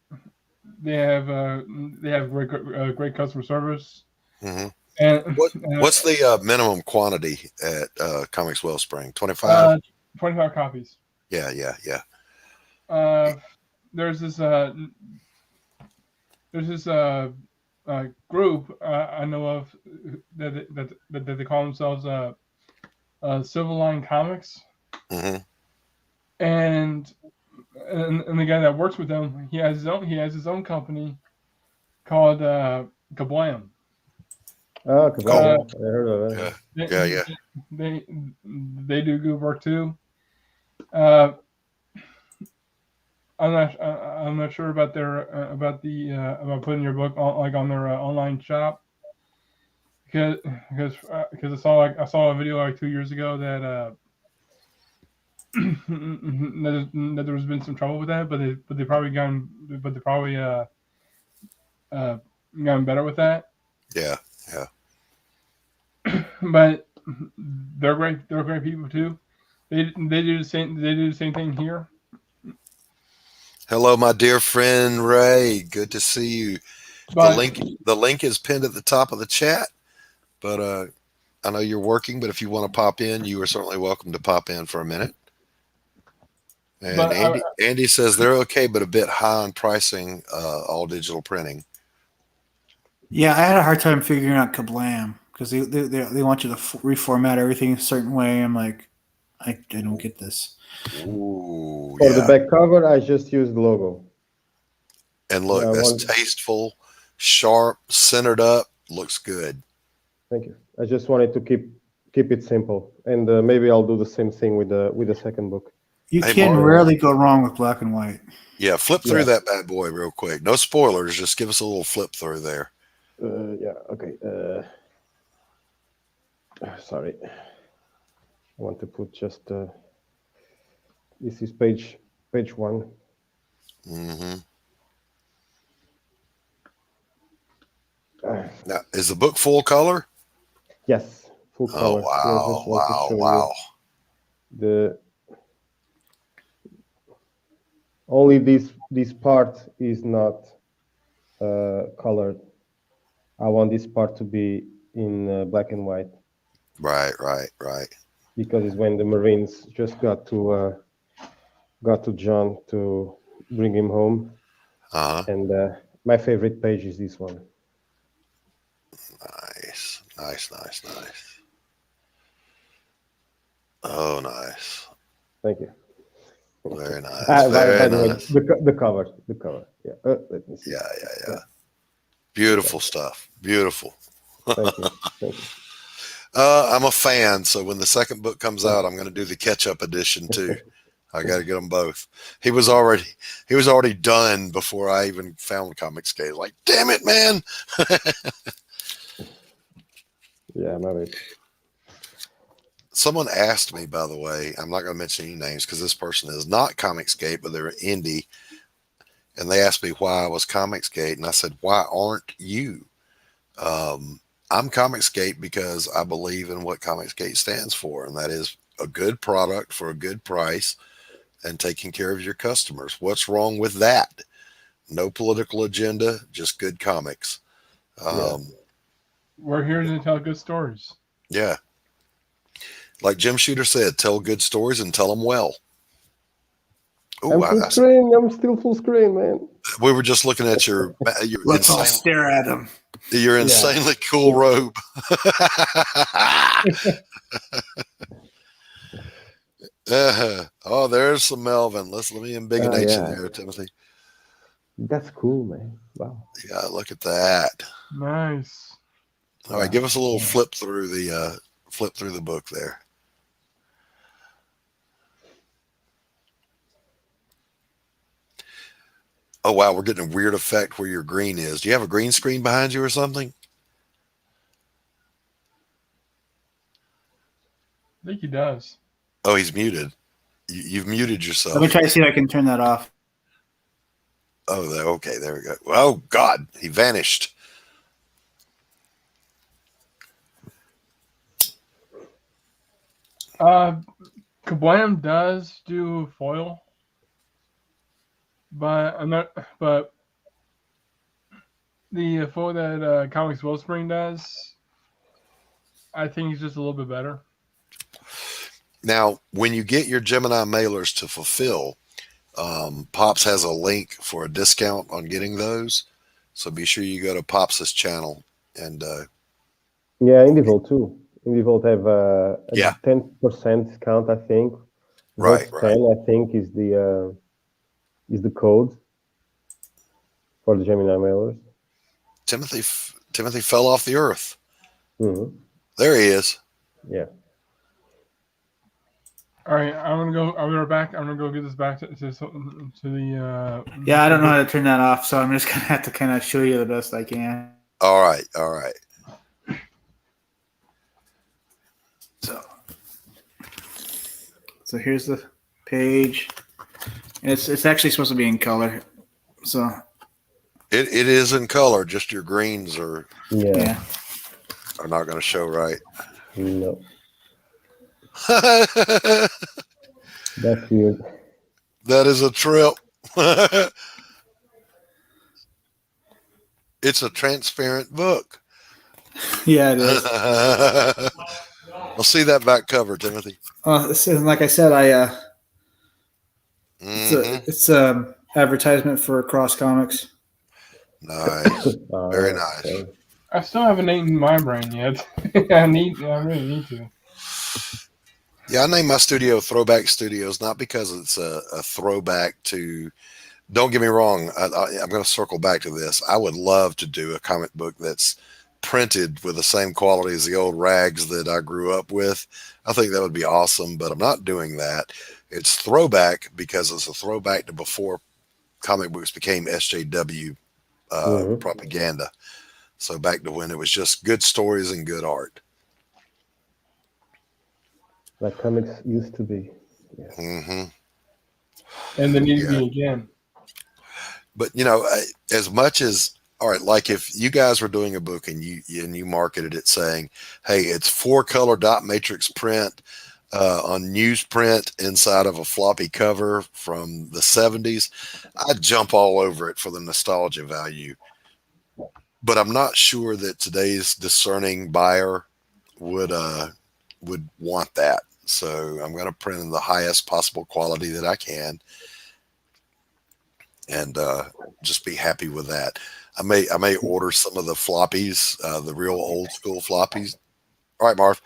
they have great customer service. hmm And What's the minimum quantity at Comics Wellspring? 25? 25 copies. Yeah, yeah, yeah. There's this group I know of that they call themselves Silver Line Comics, hmm and the guy that works with them, he has his own company called Kablam. Oh, Cabal, I heard of that. Yeah, yeah. They do good work too. I'm not sure about their about putting your book on their online shop because I saw a video like 2 years ago that that there's been some trouble with that, but they probably gotten better with that. Yeah, yeah. But they're great. They're great people too. They do the same thing here. Hello, my dear friend Ray. Good to see you. But The link is pinned at the top of the chat. But I know you're working, but if you want to pop in, you are certainly welcome to pop in for a minute. And But Andy says they're okay, but a bit high on pricing, all digital printing. Yeah, I had a hard time figuring out Kablam because they want you to reformat everything a certain way. I'm like, I don't get this. Ooh, For the yeah. back cover, I just used the logo. And look, Yeah, that's tasteful, sharp, centered up, looks good. Thank you. I just wanted to keep it simple, and maybe I'll do the same thing with the second book. You Hey, can Mark. rarely go wrong with black and white. Yeah, flip through Yeah. that bad boy real quick. No spoilers, just give us a little flip through there. Yeah. Okay. Sorry. I want to put just. This is page 1. hmm Now, is the book full color? Yes, full color. Oh, I just want to wow, show you wow. the only this part is not colored. I want this part to be in black and white Right. because it's when the Marines just got to John to bring him home, Uh-huh. and my favorite page is this one. Nice. Oh, nice. Thank you. Very nice. By Very the way, nice. the cover. Yeah. Let me see. Yeah. Beautiful stuff. Beautiful. Thank you. Thank you. I'm a fan, so when the second book comes out, I'm going to do the catch-up edition too. I got to get them both. He was already done before I even found Comicsgate. Like, damn it, man! Yeah, I'm it. Someone asked me, by the way, I'm not going to mention any names because this person is not Comicsgate, but they're indie, and they asked me why I was Comicsgate, and I said, why aren't you? I'm Comicsgate because I believe in what Comicsgate stands for, and that is a good product for a good price and taking care of your customers. What's wrong with that? No political agenda, just good comics. We're here to tell good stories. Yeah. Like Jim Shooter said, tell good stories and tell them well. Ooh, I'm full screen. I'm still full screen, man. We were just looking at your Let's all stare at him. Your insanely cool robe. Oh, there's some Melvin. Let me embiggenate you there, Timothy. That's cool, man. Wow. Yeah, look at that. Nice. All right, give us a little flip through the book there. Oh wow, we're getting a weird effect where your green is. Do you have a green screen behind you or something? I think he does. Oh, he's muted. You've muted yourself. Let me try to see if I can turn that off. Oh, okay, there we go. Oh God, he vanished. Kablam does do foil, but the foil that Comics Wellspring does, I think is just a little bit better. Now, when you get your Gemini mailers to fulfill, Pops has a link for a discount on getting those. So be sure you go to Pops' channel and yeah, IndieVolt too. IndieVolt have a Yeah. 10% discount, I think. Right, Volt 10, I think, is the code for the Gemini mailers. Timothy fell off the earth. Mm-hmm. There he is. Yeah. All right, I'm gonna go. I'll be right back. I'm gonna go get this back to the. Yeah, I don't know how to turn that off, so I'm just gonna have to kind of show you the best I can. All right. So here's the page. It's actually supposed to be in color. So It is in color. Just your greens are Yeah. not going to show right. No. That's weird. That is a trip. It's a transparent book. yeah, it is. I'll see that back cover, Timothy. This is, like I said, it's advertisement for Cross Comics. Nice. Very nice. Okay. I still haven't eaten my brain yet. I really need to. Yeah, I named my studio Throwback Studios not because it's a throwback to. Don't get me wrong. I'm going to circle back to this. I would love to do a comic book that's printed with the same quality as the old rags that I grew up with. I think that would be awesome, but I'm not doing that. It's throwback because it's a throwback to before comic books became SJW propaganda. So back to when it was just good stories and good art. Like comics used to be. Yeah. Mm-hmm. And they need to be again. But as much as all right, like if you guys were doing a book and you marketed it saying, "Hey, it's 4-color dot matrix print on newsprint inside of a floppy cover from the 70s," I'd jump all over it for the nostalgia value. But I'm not sure that today's discerning buyer would want that. So I'm going to print in the highest possible quality that I can, and just be happy with that. I may order some of the floppies, the real old school floppies. All right, Marv.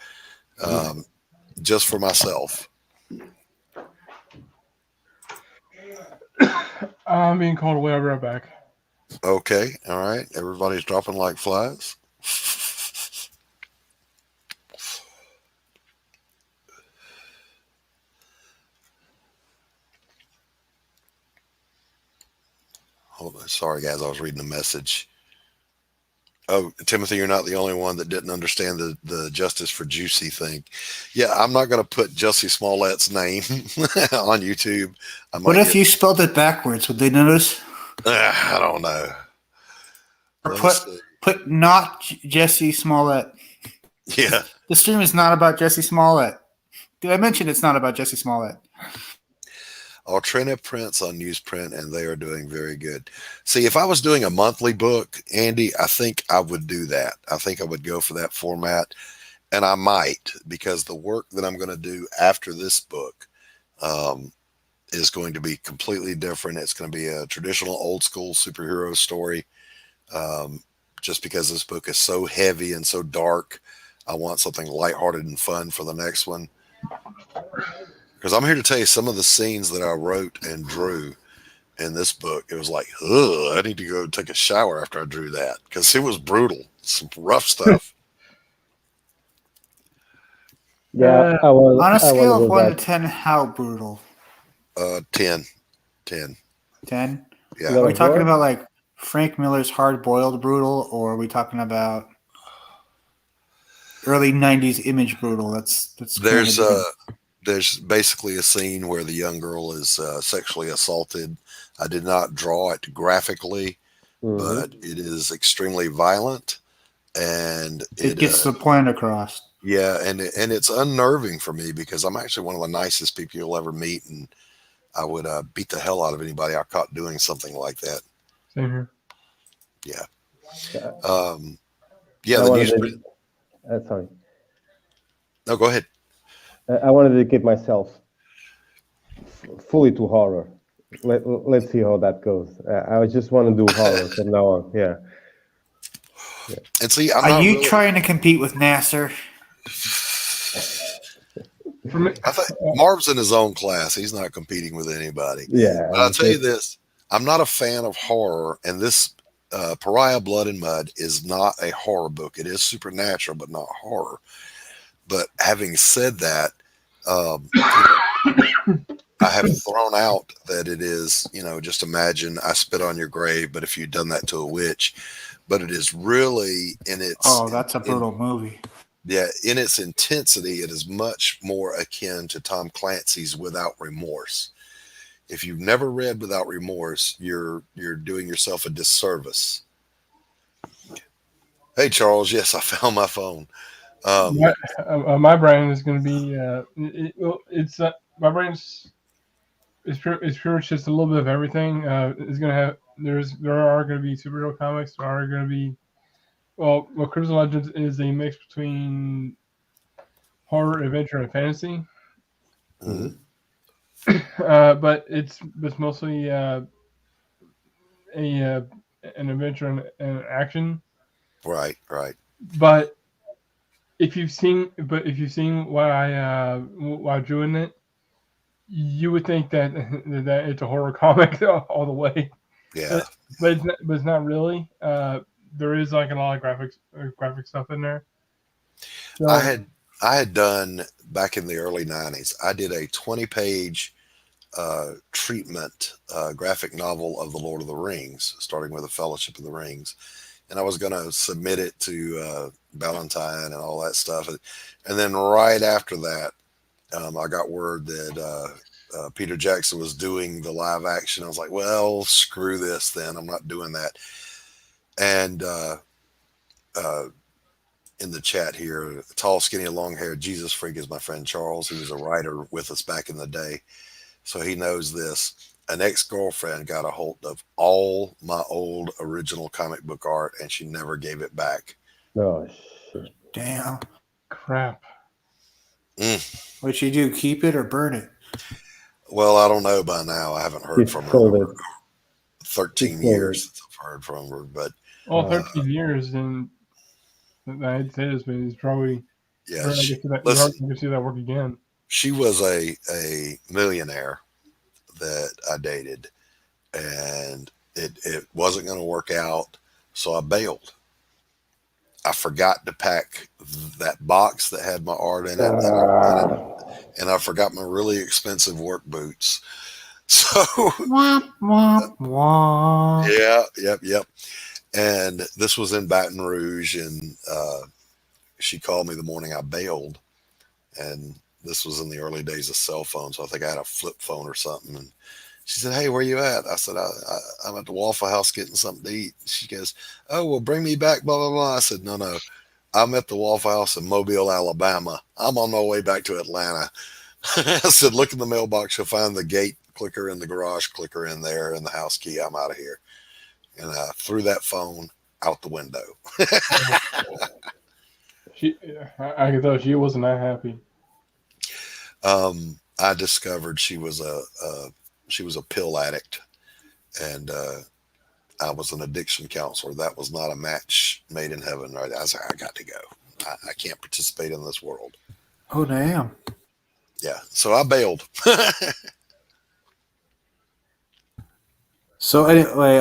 just for myself. I'm being called away. I'll be right back. Okay, all right. Everybody's dropping like flies. Hold on. Sorry, guys. I was reading a message. Oh, Timothy, you're not the only one that didn't understand the Justice for Juicy thing. Yeah, I'm not going to put Jussie Smollett's name on YouTube. What if you spelled it backwards? Would they notice? I don't know. Or put not Jesse Smollett. Yeah. The stream is not about Jesse Smollett. Did I mention it's not about Jesse Smollett? Altrena prints on newsprint, and they are doing very good. See, if I was doing a monthly book, Andy, I think I would do that. I think I would go for that format, and I might, because the work that I'm going to do after this book is going to be completely different. It's going to be a traditional old school superhero story. Just because this book is so heavy and so dark, I want something lighthearted and fun for the next one. Because I'm here to tell you some of the scenes that I wrote and drew in this book. It was like, ugh, I need to go take a shower after I drew that, because it was brutal. Some rough stuff. Yeah, on a scale of 1 to 10, how brutal? 10. 10? Yeah. Are we talking about like Frank Miller's hard-boiled brutal, or are we talking about early 90s image brutal? That's There's basically a scene where the young girl is sexually assaulted. I did not draw it graphically, but it is extremely violent, and it gets the point across. Yeah, and it's unnerving for me, because I'm actually one of the nicest people you'll ever meet, and I would beat the hell out of anybody I caught doing something like that. Same here. Yeah. Sorry. No, go ahead. I want to dedicate myself fully to horror. Let's see how that goes. I just want to do horror from now on. Yeah. And see, are you trying to compete with Nasser? I think Marv's in his own class. He's not competing with anybody. Yeah. But I'll tell you this: I'm not a fan of horror, and this Pariah Blood and Mud is not a horror book. It is supernatural, but not horror. But having said that, I have thrown out that it is, just imagine I spit on your grave, but if you'd done that to a witch. But it is really in its... Oh, that's a brutal movie. Yeah, in its intensity, it is much more akin to Tom Clancy's Without Remorse. If you've never read Without Remorse, you're doing yourself a disservice. Hey, Charles, yes, I found my phone. My brain is going to be my brain's it's pure just a little bit of everything. It's going to have there are going to be superhero comics. There are going to be Crimson Legends is a mix between horror, adventure, and fantasy. Mm-hmm. But it's mostly an adventure and action. Right. But if you've seen what I drew in it, you would think that it's a horror comic all the way. Yeah, but it's not really. There is like a lot of graphic stuff in there. So, I had done back in the early 90s. I did a 20-page treatment graphic novel of the Lord of the Rings, starting with the Fellowship of the Rings. And I was going to submit it to Ballantine and all that stuff. And then right after that, I got word that Peter Jackson was doing the live action. I was like, well, screw this then. I'm not doing that. And in the chat here, tall, skinny, long-haired Jesus freak is my friend Charles. He was a writer with us back in the day. So he knows this. An ex-girlfriend got a hold of all my old original comic book art, and she never gave it back. Oh, shit. Damn. Crap. What'd she do? Keep it or burn it? Well, I don't know by now. I haven't heard from her. 13 years since I've heard from her. But 13 years, and I'd say it's probably Yeah, You're she, hard listen, to see that work again. she was a millionaire that I dated, and it wasn't going to work out, so I bailed. I forgot to pack that box that had my art in it, and I forgot my really expensive work boots. So Womp, womp, womp. yeah, yep. And this was in Baton Rouge, and she called me the morning I bailed, and this was in the early days of cell phones. So I think I had a flip phone or something, and she said, "Hey, where you at?" I said, I'm at the Waffle House getting something to eat." She goes, "Oh, well, bring me back, blah, blah, blah." I said, No. I'm at the Waffle House in Mobile, Alabama. I'm on my way back to Atlanta. I said, "Look in the mailbox. You'll find the gate clicker in the garage clicker in there and the house key. I'm out of here." And I threw that phone out the window. I could tell she wasn't that happy. I discovered she was a pill addict, and I was an addiction counselor. That was not a match made in heaven. Right? I was like, I got to go. I can't participate in this world. Oh, damn. Yeah, so I bailed. So anyway,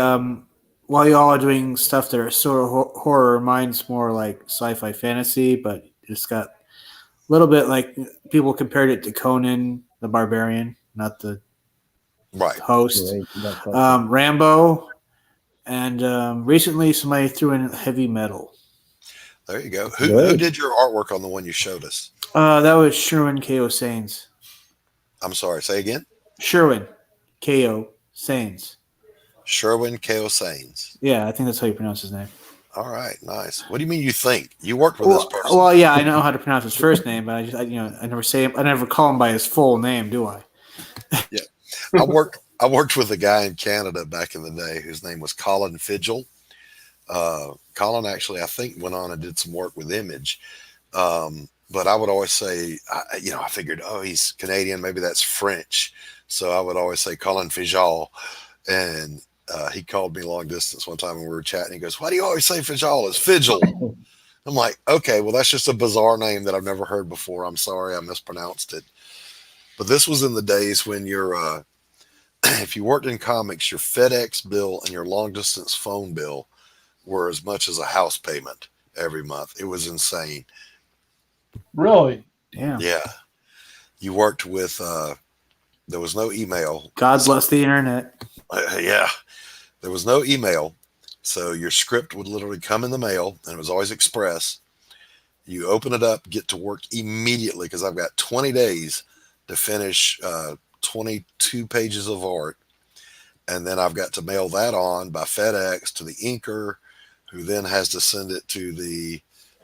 while y'all are doing stuff that are sort of horror, mine's more like sci-fi fantasy, but it's got a little bit like people compared it to Conan the Barbarian, not the Right. host. Great, that's awesome. Rambo, and recently somebody threw in heavy metal. There you go. Who Good. did your artwork on the one you showed us? That was Sherwin K.O. Sains. I'm sorry. Say again. Sherwin K.O. Sains. Sherwin K.O. Sains. Yeah, I think that's how you pronounce his name. All right, nice. What do you mean you think? You worked with this person. Well, yeah, I know how to pronounce his first name, but I never call him by his full name, do I? Yeah. I worked with a guy in Canada back in the day whose name was Colin Fidgel. Colin actually, I think, went on and did some work with Image. But I would always say, I figured, oh, he's Canadian, maybe that's French. So I would always say Colin Fidgel. And he called me long distance one time when we were chatting. He goes, "Why do you always say Fidgel? It's Fidgel." I'm like, okay, well, that's just a bizarre name that I've never heard before. I'm sorry, I mispronounced it. But this was in the days when you're, if you worked in comics, your FedEx bill and your long distance phone bill were as much as a house payment every month. It was insane. Really? Damn. Yeah. You worked with, there was no email. God bless the internet. Yeah. There was no email. So your script would literally come in the mail, and it was always express. You open it up, get to work immediately, because I've got 20 days to finish 22 pages of art. And then I've got to mail that on by FedEx to the inker, who then has to send it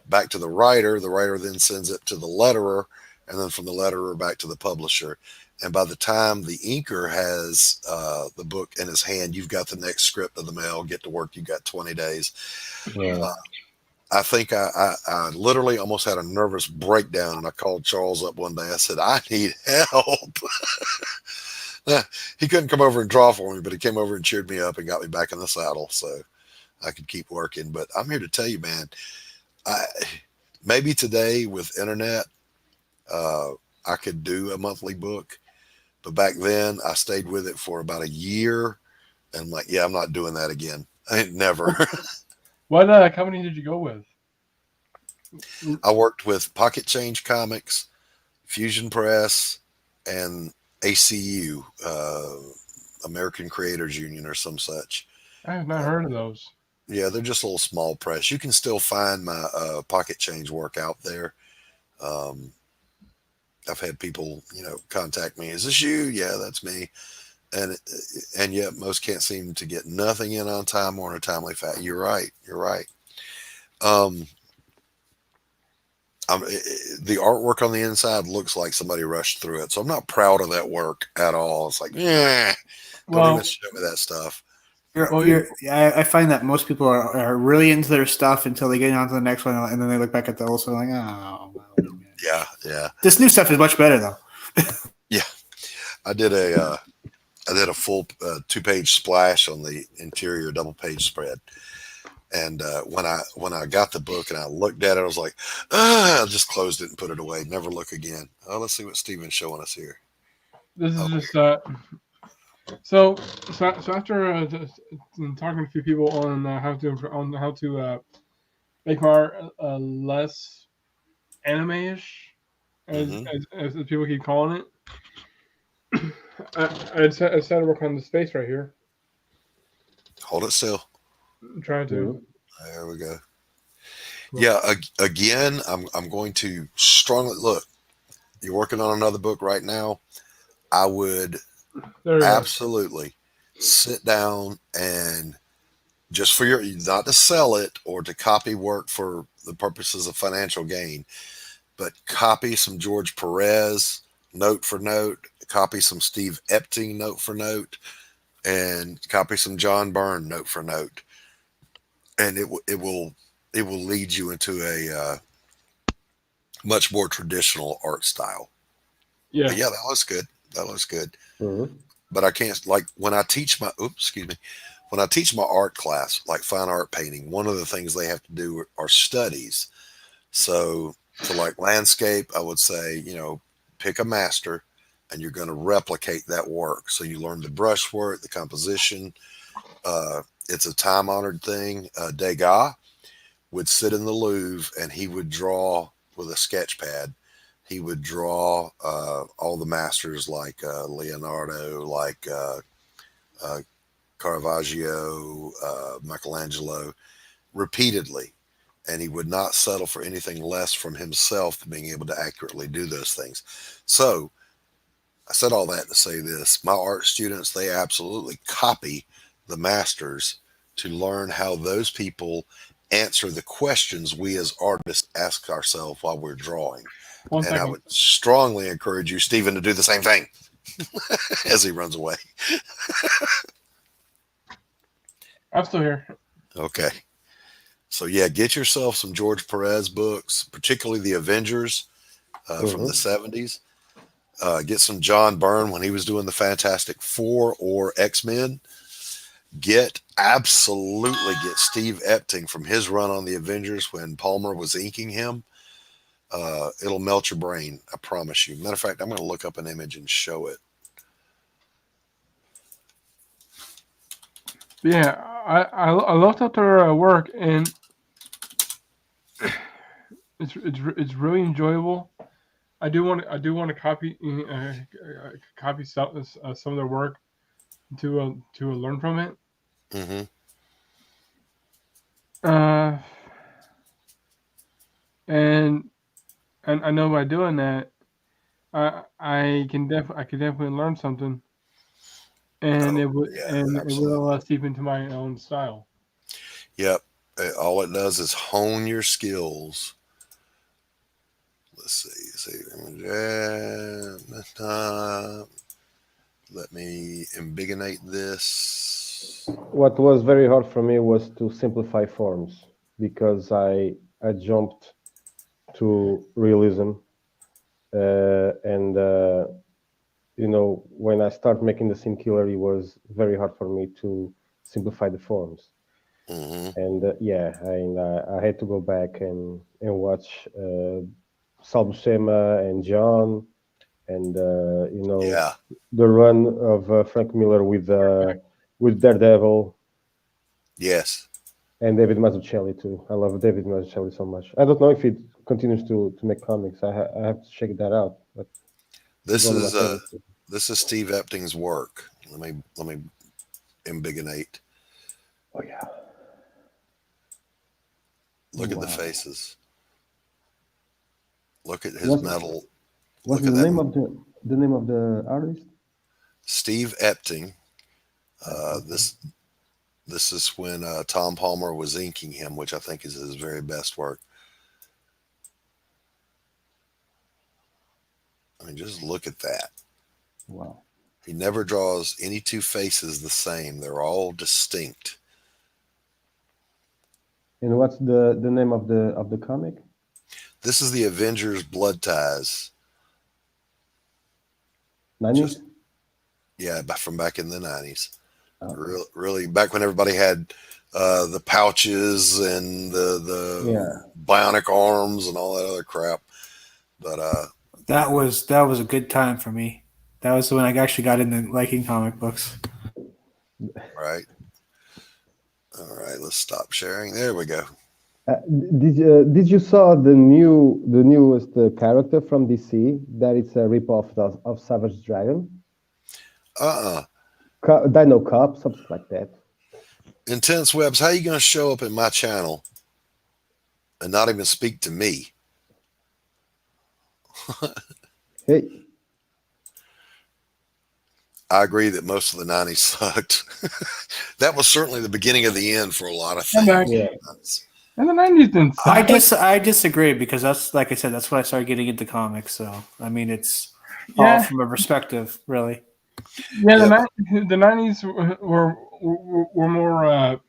back to the writer. The writer then sends it to the letterer, and then from the letterer back to the publisher. And by the time the inker has the book in his hand, you've got the next script of the mail. Get to work. You've got 20 days. Yeah. I think I literally almost had a nervous breakdown, and I called Charles up one day. I said, "I need help." He couldn't come over and draw for me, but he came over and cheered me up and got me back in the saddle so I could keep working. But I'm here to tell you, man, maybe today with internet, I could do a monthly book. But back then, I stayed with it for about a year, and I'm like, yeah, I'm not doing that again. I ain't never. What company did you go with? I worked with Pocket Change Comics, Fusion Press, and ACU, American Creators Union, or some such. I have not heard of those. Yeah, they're just a little small press. You can still find my Pocket Change work out there. I've had people, contact me. Is this you? Yeah, that's me. And yet most can't seem to get nothing in on time or in a timely fashion. You're right. The artwork on the inside looks like somebody rushed through it. So I'm not proud of that work at all. It's like, don't even show me that stuff. I find that most people are really into their stuff until they get on to the next one, and then they look back at the old stuff like, oh. Yeah. This new stuff is much better, though. Yeah. I did a full 2-page splash on the interior double-page spread. And when I got the book and I looked at it, I was like, I just closed it and put it away. Never look again. Oh, let's see what Steven's showing us here. This is Okay. just so after talking to a few people on how to make my art less anime-ish, as people keep calling it. I decided to work on the space right here. Hold it still. I'm trying to. There we go. Yeah. Again, I'm going to strongly look. You're working on another book right now. I would absolutely sit down and just for your, not to sell it or to copy work for the purposes of financial gain, but copy some George Perez note for note, copy some Steve Epting note for note, and copy some John Byrne note for note. And it will lead you into a much more traditional art style. Yeah. But yeah, that looks good. That looks good. Mhm. But I can't, like when I teach my, when I teach my art class, like fine art painting, one of the things they have to do are studies. So for like landscape, I would say, pick a master and you're going to replicate that work. So you learn the brush work, the composition. It's a time honored thing. Degas would sit in the Louvre and he would draw with a sketch pad. He would draw all the masters like Leonardo, like Caravaggio, Michelangelo, repeatedly. And he would not settle for anything less from himself than being able to accurately do those things. So I said all that to say this. My art students, they absolutely copy the masters to learn how those people answer the questions we as artists ask ourselves while we're drawing. One And I second. would strongly encourage you, Stephen, to do the same thing as he runs away. I'm still here. Okay. So yeah, get yourself some George Perez books, particularly the Avengers from the 70s. Get some John Byrne when he was doing the Fantastic Four or X-Men. Absolutely get Steve Epting from his run on the Avengers when Palmer was inking him. It'll melt your brain, I promise you. Matter of fact, I'm going to look up an image and show it. Yeah, I looked up their work and it's really enjoyable. I do want to copy some of their work to learn from it. Mm-hmm. And I know by doing that, I can definitely learn something, and it will seep into my own style. Yep. All it does is hone your skills. Let's see. Let me embiggenate this. What was very hard for me was to simplify forms because I jumped to realism, and when I start making the Scene Killer, it was very hard for me to simplify the forms. Mm-hmm. And I had to go back and watch Sal Buscema and John, and the run of Frank Miller with Daredevil. Yes. And David Mazzucchelli too. I love David Mazzucchelli so much. I don't know if he continues to make comics. I have to check that out. But this is Steve Epting's work. Let me embiggenate. Oh yeah. Look at the faces. Look at his metal. What's the name of the artist? Steve Epting. This is when Tom Palmer was inking him, which I think is his very best work. I mean, just look at that. Wow. He never draws any two faces the same. They're all distinct. And what's the name of the comic? This is the Avengers Blood Ties. 90s? Yeah, from back in the 90s. Really, back when everybody had the pouches and the bionic arms and all that other crap. But That was a good time for me. That was when I actually got into liking comic books. right. All right, let's stop sharing. There we go. Did you saw the newest character from DC that it's a ripoff of Savage Dragon? Dino Cop, something like that. Intense Webs, how you going to show up in my channel and not even speak to me? Hey. I agree that most of the 90s sucked. That was certainly the beginning of the end for a lot of things. Yeah. And the 90s didn't suck. I disagree because that's, like I said, that's when I started getting into comics. So I mean, it's all from a perspective, really. Yeah, the 90s were more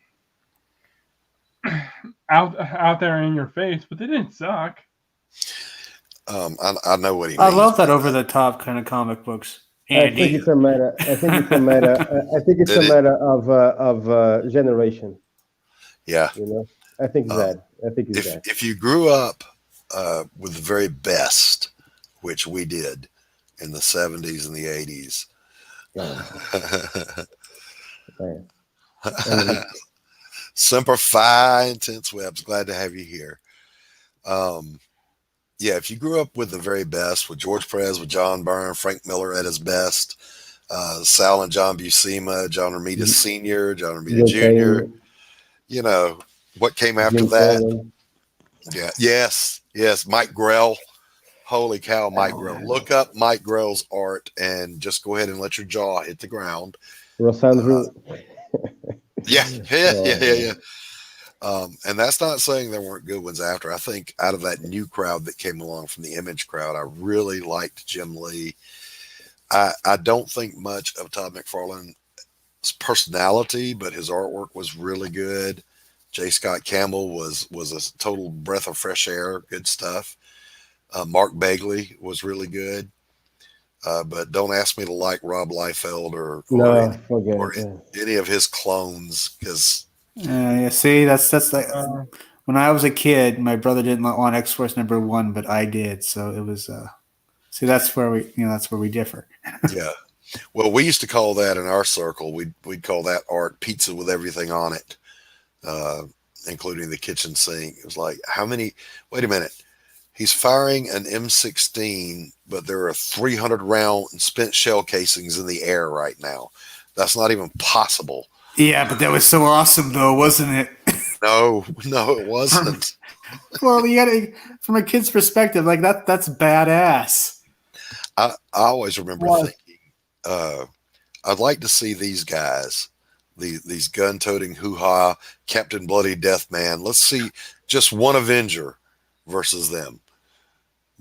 out there in your face, but they didn't suck. I know what he means. I love that over the top kind of comic books. I think it's a matter. I think it's a matter of generation. Yeah. You know, I think it's that. I think it's that. If you grew up with the very best, which we did in the 70s and the 80s. Semper Fi, Intense Webs, glad to have you here. Yeah, if you grew up with the very best, with George Perez, with John Byrne, Frank Miller at his best, Sal and John Buscema, John Romita Sr., John Romita Jr., you know, what came after that? Yeah, yes, Mike Grell. Holy cow, Mike Grell. Look up Mike Grell's art and just go ahead and let your jaw hit the ground. Rosandro. Yeah. And that's not saying there weren't good ones after. I think out of that new crowd that came along from the Image crowd, I really liked Jim Lee. I don't think much of Todd McFarlane's personality, but his artwork was really good. J. Scott Campbell was a total breath of fresh air. Good stuff. Mark Bagley was really good. But don't ask me to like Rob Liefeld or any of his clones, because see, that's like when I was a kid, my brother didn't want X-Force #1, but I did. So it was see, that's where we differ. Yeah. Well, we used to call that in our circle, we'd call that art pizza with everything on it, including the kitchen sink. It was like, wait a minute. He's firing an M16, but there are 300 round spent shell casings in the air right now. That's not even possible. Yeah, but that was so awesome, though, wasn't it? No, it wasn't. Well, you gotta, from a kid's perspective, like that's badass. I always remember thinking, I'd like to see these guys, these gun-toting hoo-ha, Captain Bloody Death Man. Let's see just one Avenger versus them.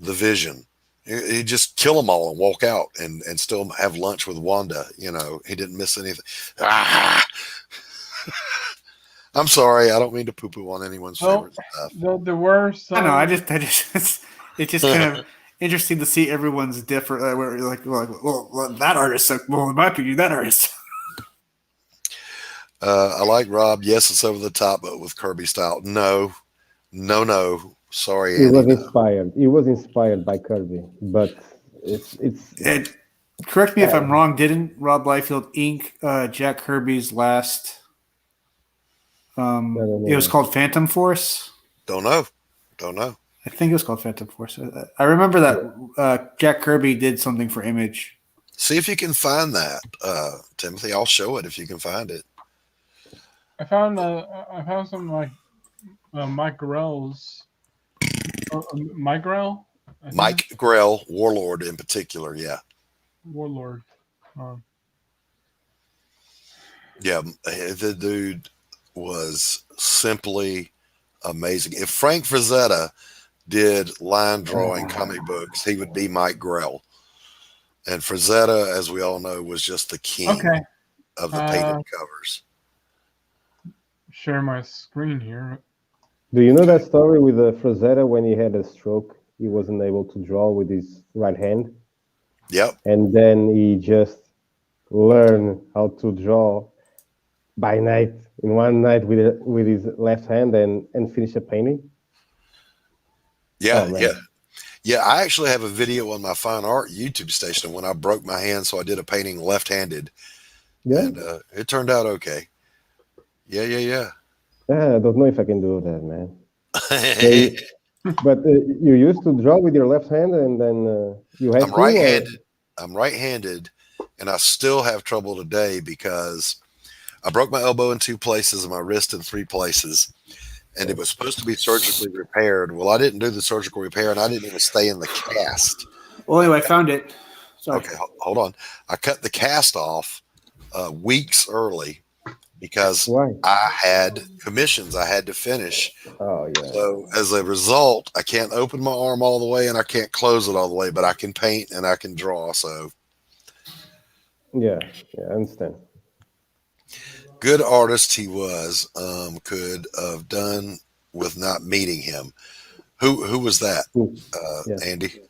The Vision. He'd just kill them all and walk out and still have lunch with Wanda. You know, he didn't miss anything. I'm sorry. I don't mean to poo-poo on anyone's favorite stuff. There were some... I know. It's just kind of interesting to see everyone's different. Well, that artist. Well, it might be that artist. I like Rob. Yes, it's over the top, but with Kirby style. No. Sorry, Andy, He was inspired by Kirby, but it's. Correct me if I'm wrong. Didn't Rob Liefeld ink Jack Kirby's last? It was called Phantom Force. Don't know. I think it was called Phantom Force. I remember that Jack Kirby did something for Image. See if you can find that, Timothy. I'll show it if you can find it. I found some like Mike Grell's. Mike Grell? Mike Grell, Warlord in particular, yeah. Warlord. Yeah, the dude was simply amazing. If Frank Frazetta did line drawing comic books, he would be Mike Grell. And Frazetta, as we all know, was just the king of the painted covers. Share my screen here. Do you know that story with Frazetta when he had a stroke? He wasn't able to draw with his right hand. Yep. And then he just learned how to draw by night, in one night with his left hand and finish a painting. Yeah, Oh, man. yeah. Yeah, I actually have a video on my Fine Art YouTube station of when I broke my hand, so I did a painting left-handed, Yeah. and it turned out okay. Yeah. I don't know if I can do that, man. But you used to draw with your left hand, and then you had I'm right-handed, and I still have trouble today because I broke my elbow in 2 places and my wrist in 3 places, and it was supposed to be surgically repaired. Well, I didn't do the surgical repair, and I didn't even stay in the cast. Well, anyway, I found it. Sorry. Okay, hold on. I cut the cast off weeks early because Why? I had commissions I had to finish. Oh, yeah. So as a result, I can't open my arm all the way and I can't close it all the way, but I can paint and I can draw. So Yeah, I understand. good artist he was. Could have done with not meeting him. Who was that? Yeah. Andy?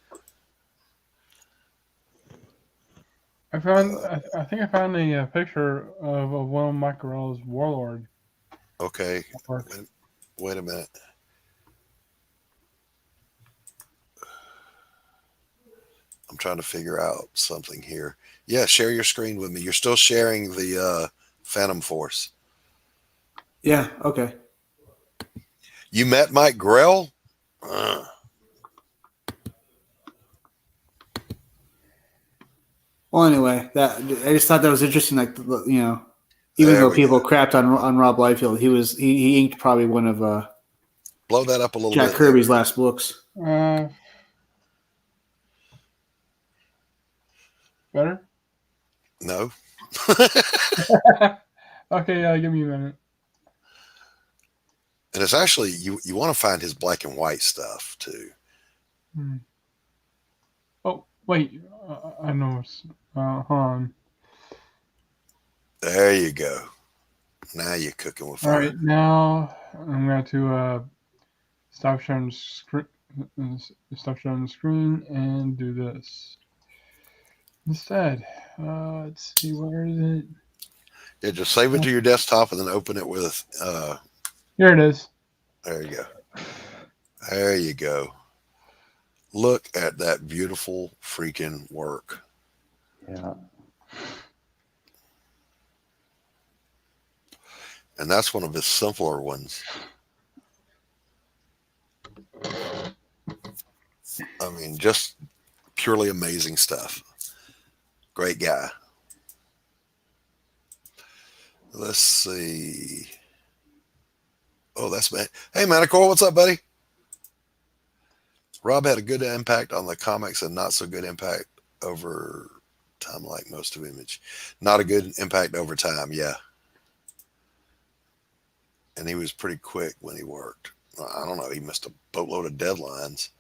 I think I found a picture of one of Mike Corello's Warlord. Okay. artwork. Wait a minute. I'm trying to figure out something here. Yeah, share your screen with me. You're still sharing the Phantom Force. Yeah. Okay. You met Mike Grell? Well, anyway, that I just thought that was interesting. Like, you know, even There though we people crapped on Rob Liefeld, he inked probably one of Blow that up a little Jack bit. Kirby's last books. Better? No. Okay, give me a minute. And it's actually, you want to find his black and white stuff too. Oh, wait. I know. Hold on. There you go. Now you're cooking with All fire. right, now I'm going to stop sharing the screen and do this instead. Let's see, where is it? Yeah, just save it to your desktop and then open it with. Here it is. There you go. There you go. Look at that beautiful freaking work. Yeah. And that's one of his simpler ones. I mean, just purely amazing stuff. Great guy. Let's see. Oh, that's man. Hey, Manticore, what's up, buddy? Rob had a good impact on the comics and not so good impact over time, like most of Image. Not a good impact over time, yeah. And he was pretty quick when he worked. I don't know. He missed a boatload of deadlines.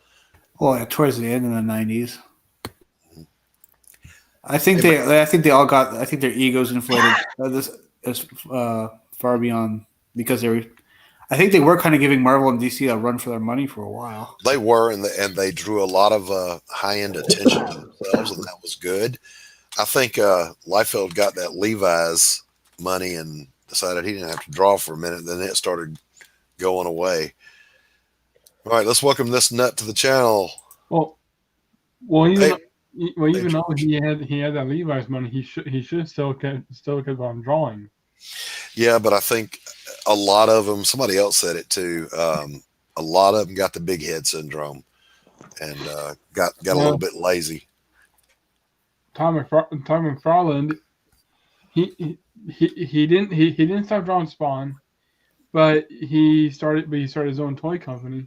Well, yeah, towards the end of the '90s. I think they all got. I think their egos inflated as far beyond because they were. I think they were kind of giving Marvel and DC a run for their money for a while. They were, and they drew a lot of high-end attention to themselves, and that was good. I think Liefeld got that Levi's money and decided he didn't have to draw for a minute. Then it started going away. All right, let's welcome this nut to the channel. Well, even though he had that Levi's money, he should still kept on drawing. Yeah, but I think a lot of them. Somebody else said it too. A lot of them got the big head syndrome and got a little bit lazy. Tom McFarlane, he didn't stop drawing Spawn, but he started his own toy company.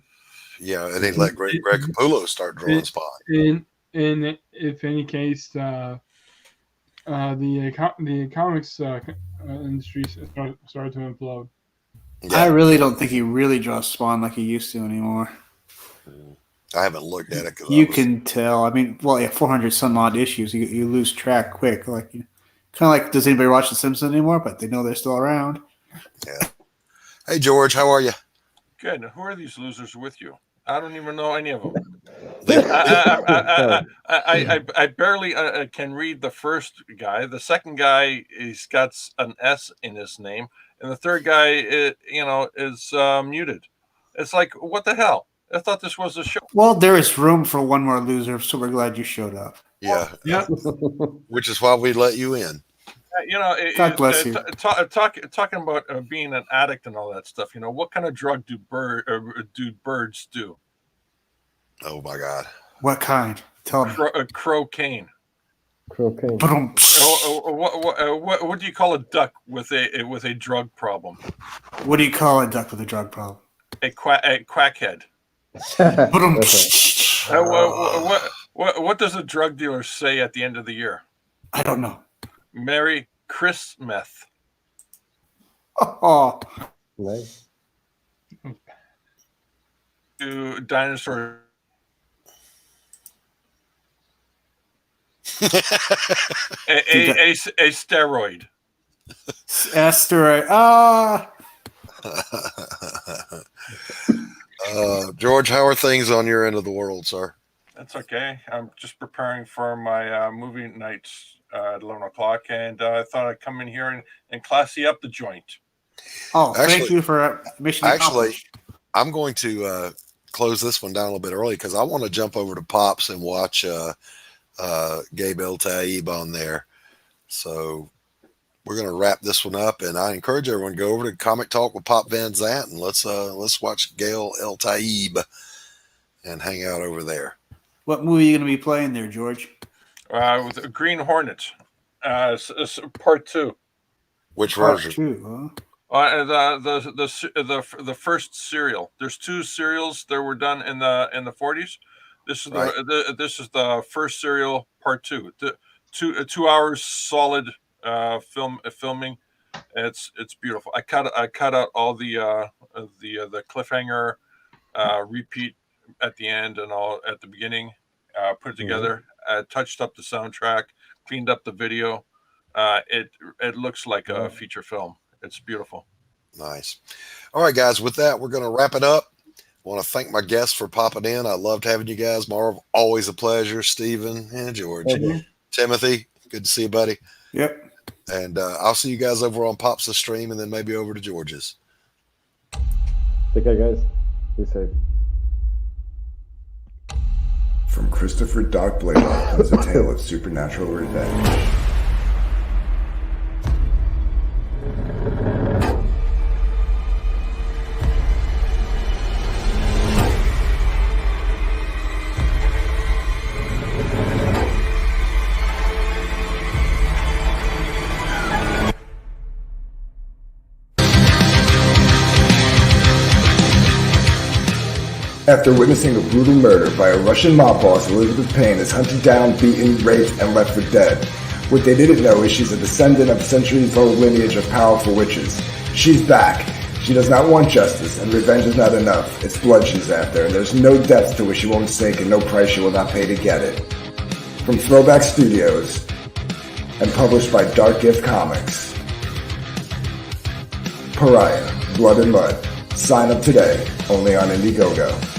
Yeah, and he let Greg Capullo start drawing Spawn. In if any case, the comics industry started to implode. Yeah. I really don't think he really draws Spawn like he used to anymore. I haven't looked at it. You can tell. I mean, well, yeah, 400 some odd issues. You lose track quick. Like kind of like, does anybody watch The Simpsons anymore? But they know they're still around. Yeah. Hey, George, how are you? Good. Who are these losers with you? I don't even know any of them. I barely can read the first guy. The second guy, he's got an S in his name, and the third guy, is muted. It's like, what the hell? I thought this was a show. Well, there is room for one more loser, so we're glad you showed up. Yeah. Yeah. Which is why we let you in. God bless you. Talking about being an addict and all that stuff. What kind of drug do birds do? Oh my God. What kind? Tell me. Crocaine. Cocaine. What do you call a duck with a drug problem? What do you call a duck with a drug problem? A quackhead. What does a drug dealer say at the end of the year? I don't know. Merry Christmas. Oh, Nice. To dinosaur. a steroid. Asteroid. George, how are things on your end of the world, sir? That's okay. I'm just preparing for my movie nights at 11 o'clock, and I thought I'd come in here and classy up the joint. Oh, thank you for mission accomplished. I'm going to close this one down a little bit early because I want to jump over to Pops and watch Gabe El-Taib on there. So we're going to wrap this one up, and I encourage everyone to go over to Comic Talk with Pop Van Zant and let's watch Gail El-Taib and hang out over there. What movie are you going to be playing there, George? With Green Hornet, part 2. Which Part version? 2, huh? The first serial. There's 2 serials that were done in the 40s. This is this is the first serial, part 2. 2 hours solid filming. It's beautiful. I cut out all the cliffhanger, repeat at the end and all at the beginning. Put it together. Touched up the soundtrack, cleaned up the video. It looks like a feature film. It's beautiful. Nice. All right, guys. With that, we're going to wrap it up. I want to thank my guests for popping in. I loved having you guys. Marv, always a pleasure. Stephen and George. Timothy, good to see you, buddy. Yep. And I'll see you guys over on Pops the Stream and then maybe over to George's. Take care, guys. Be safe. From Christopher Doc Blaylock comes a tale of supernatural revenge. After witnessing a brutal murder by a Russian mob boss, Elizabeth Payne is hunted down, beaten, raped, and left for dead. What they didn't know is she's a descendant of centuries-old lineage of powerful witches. She's back. She does not want justice, and revenge is not enough. It's blood she's after, and there's no depth to which she won't sink and no price she will not pay to get it. From Throwback Studios, and published by Dark Gift Comics. Pariah, Blood and Mud. Sign up today, only on Indiegogo.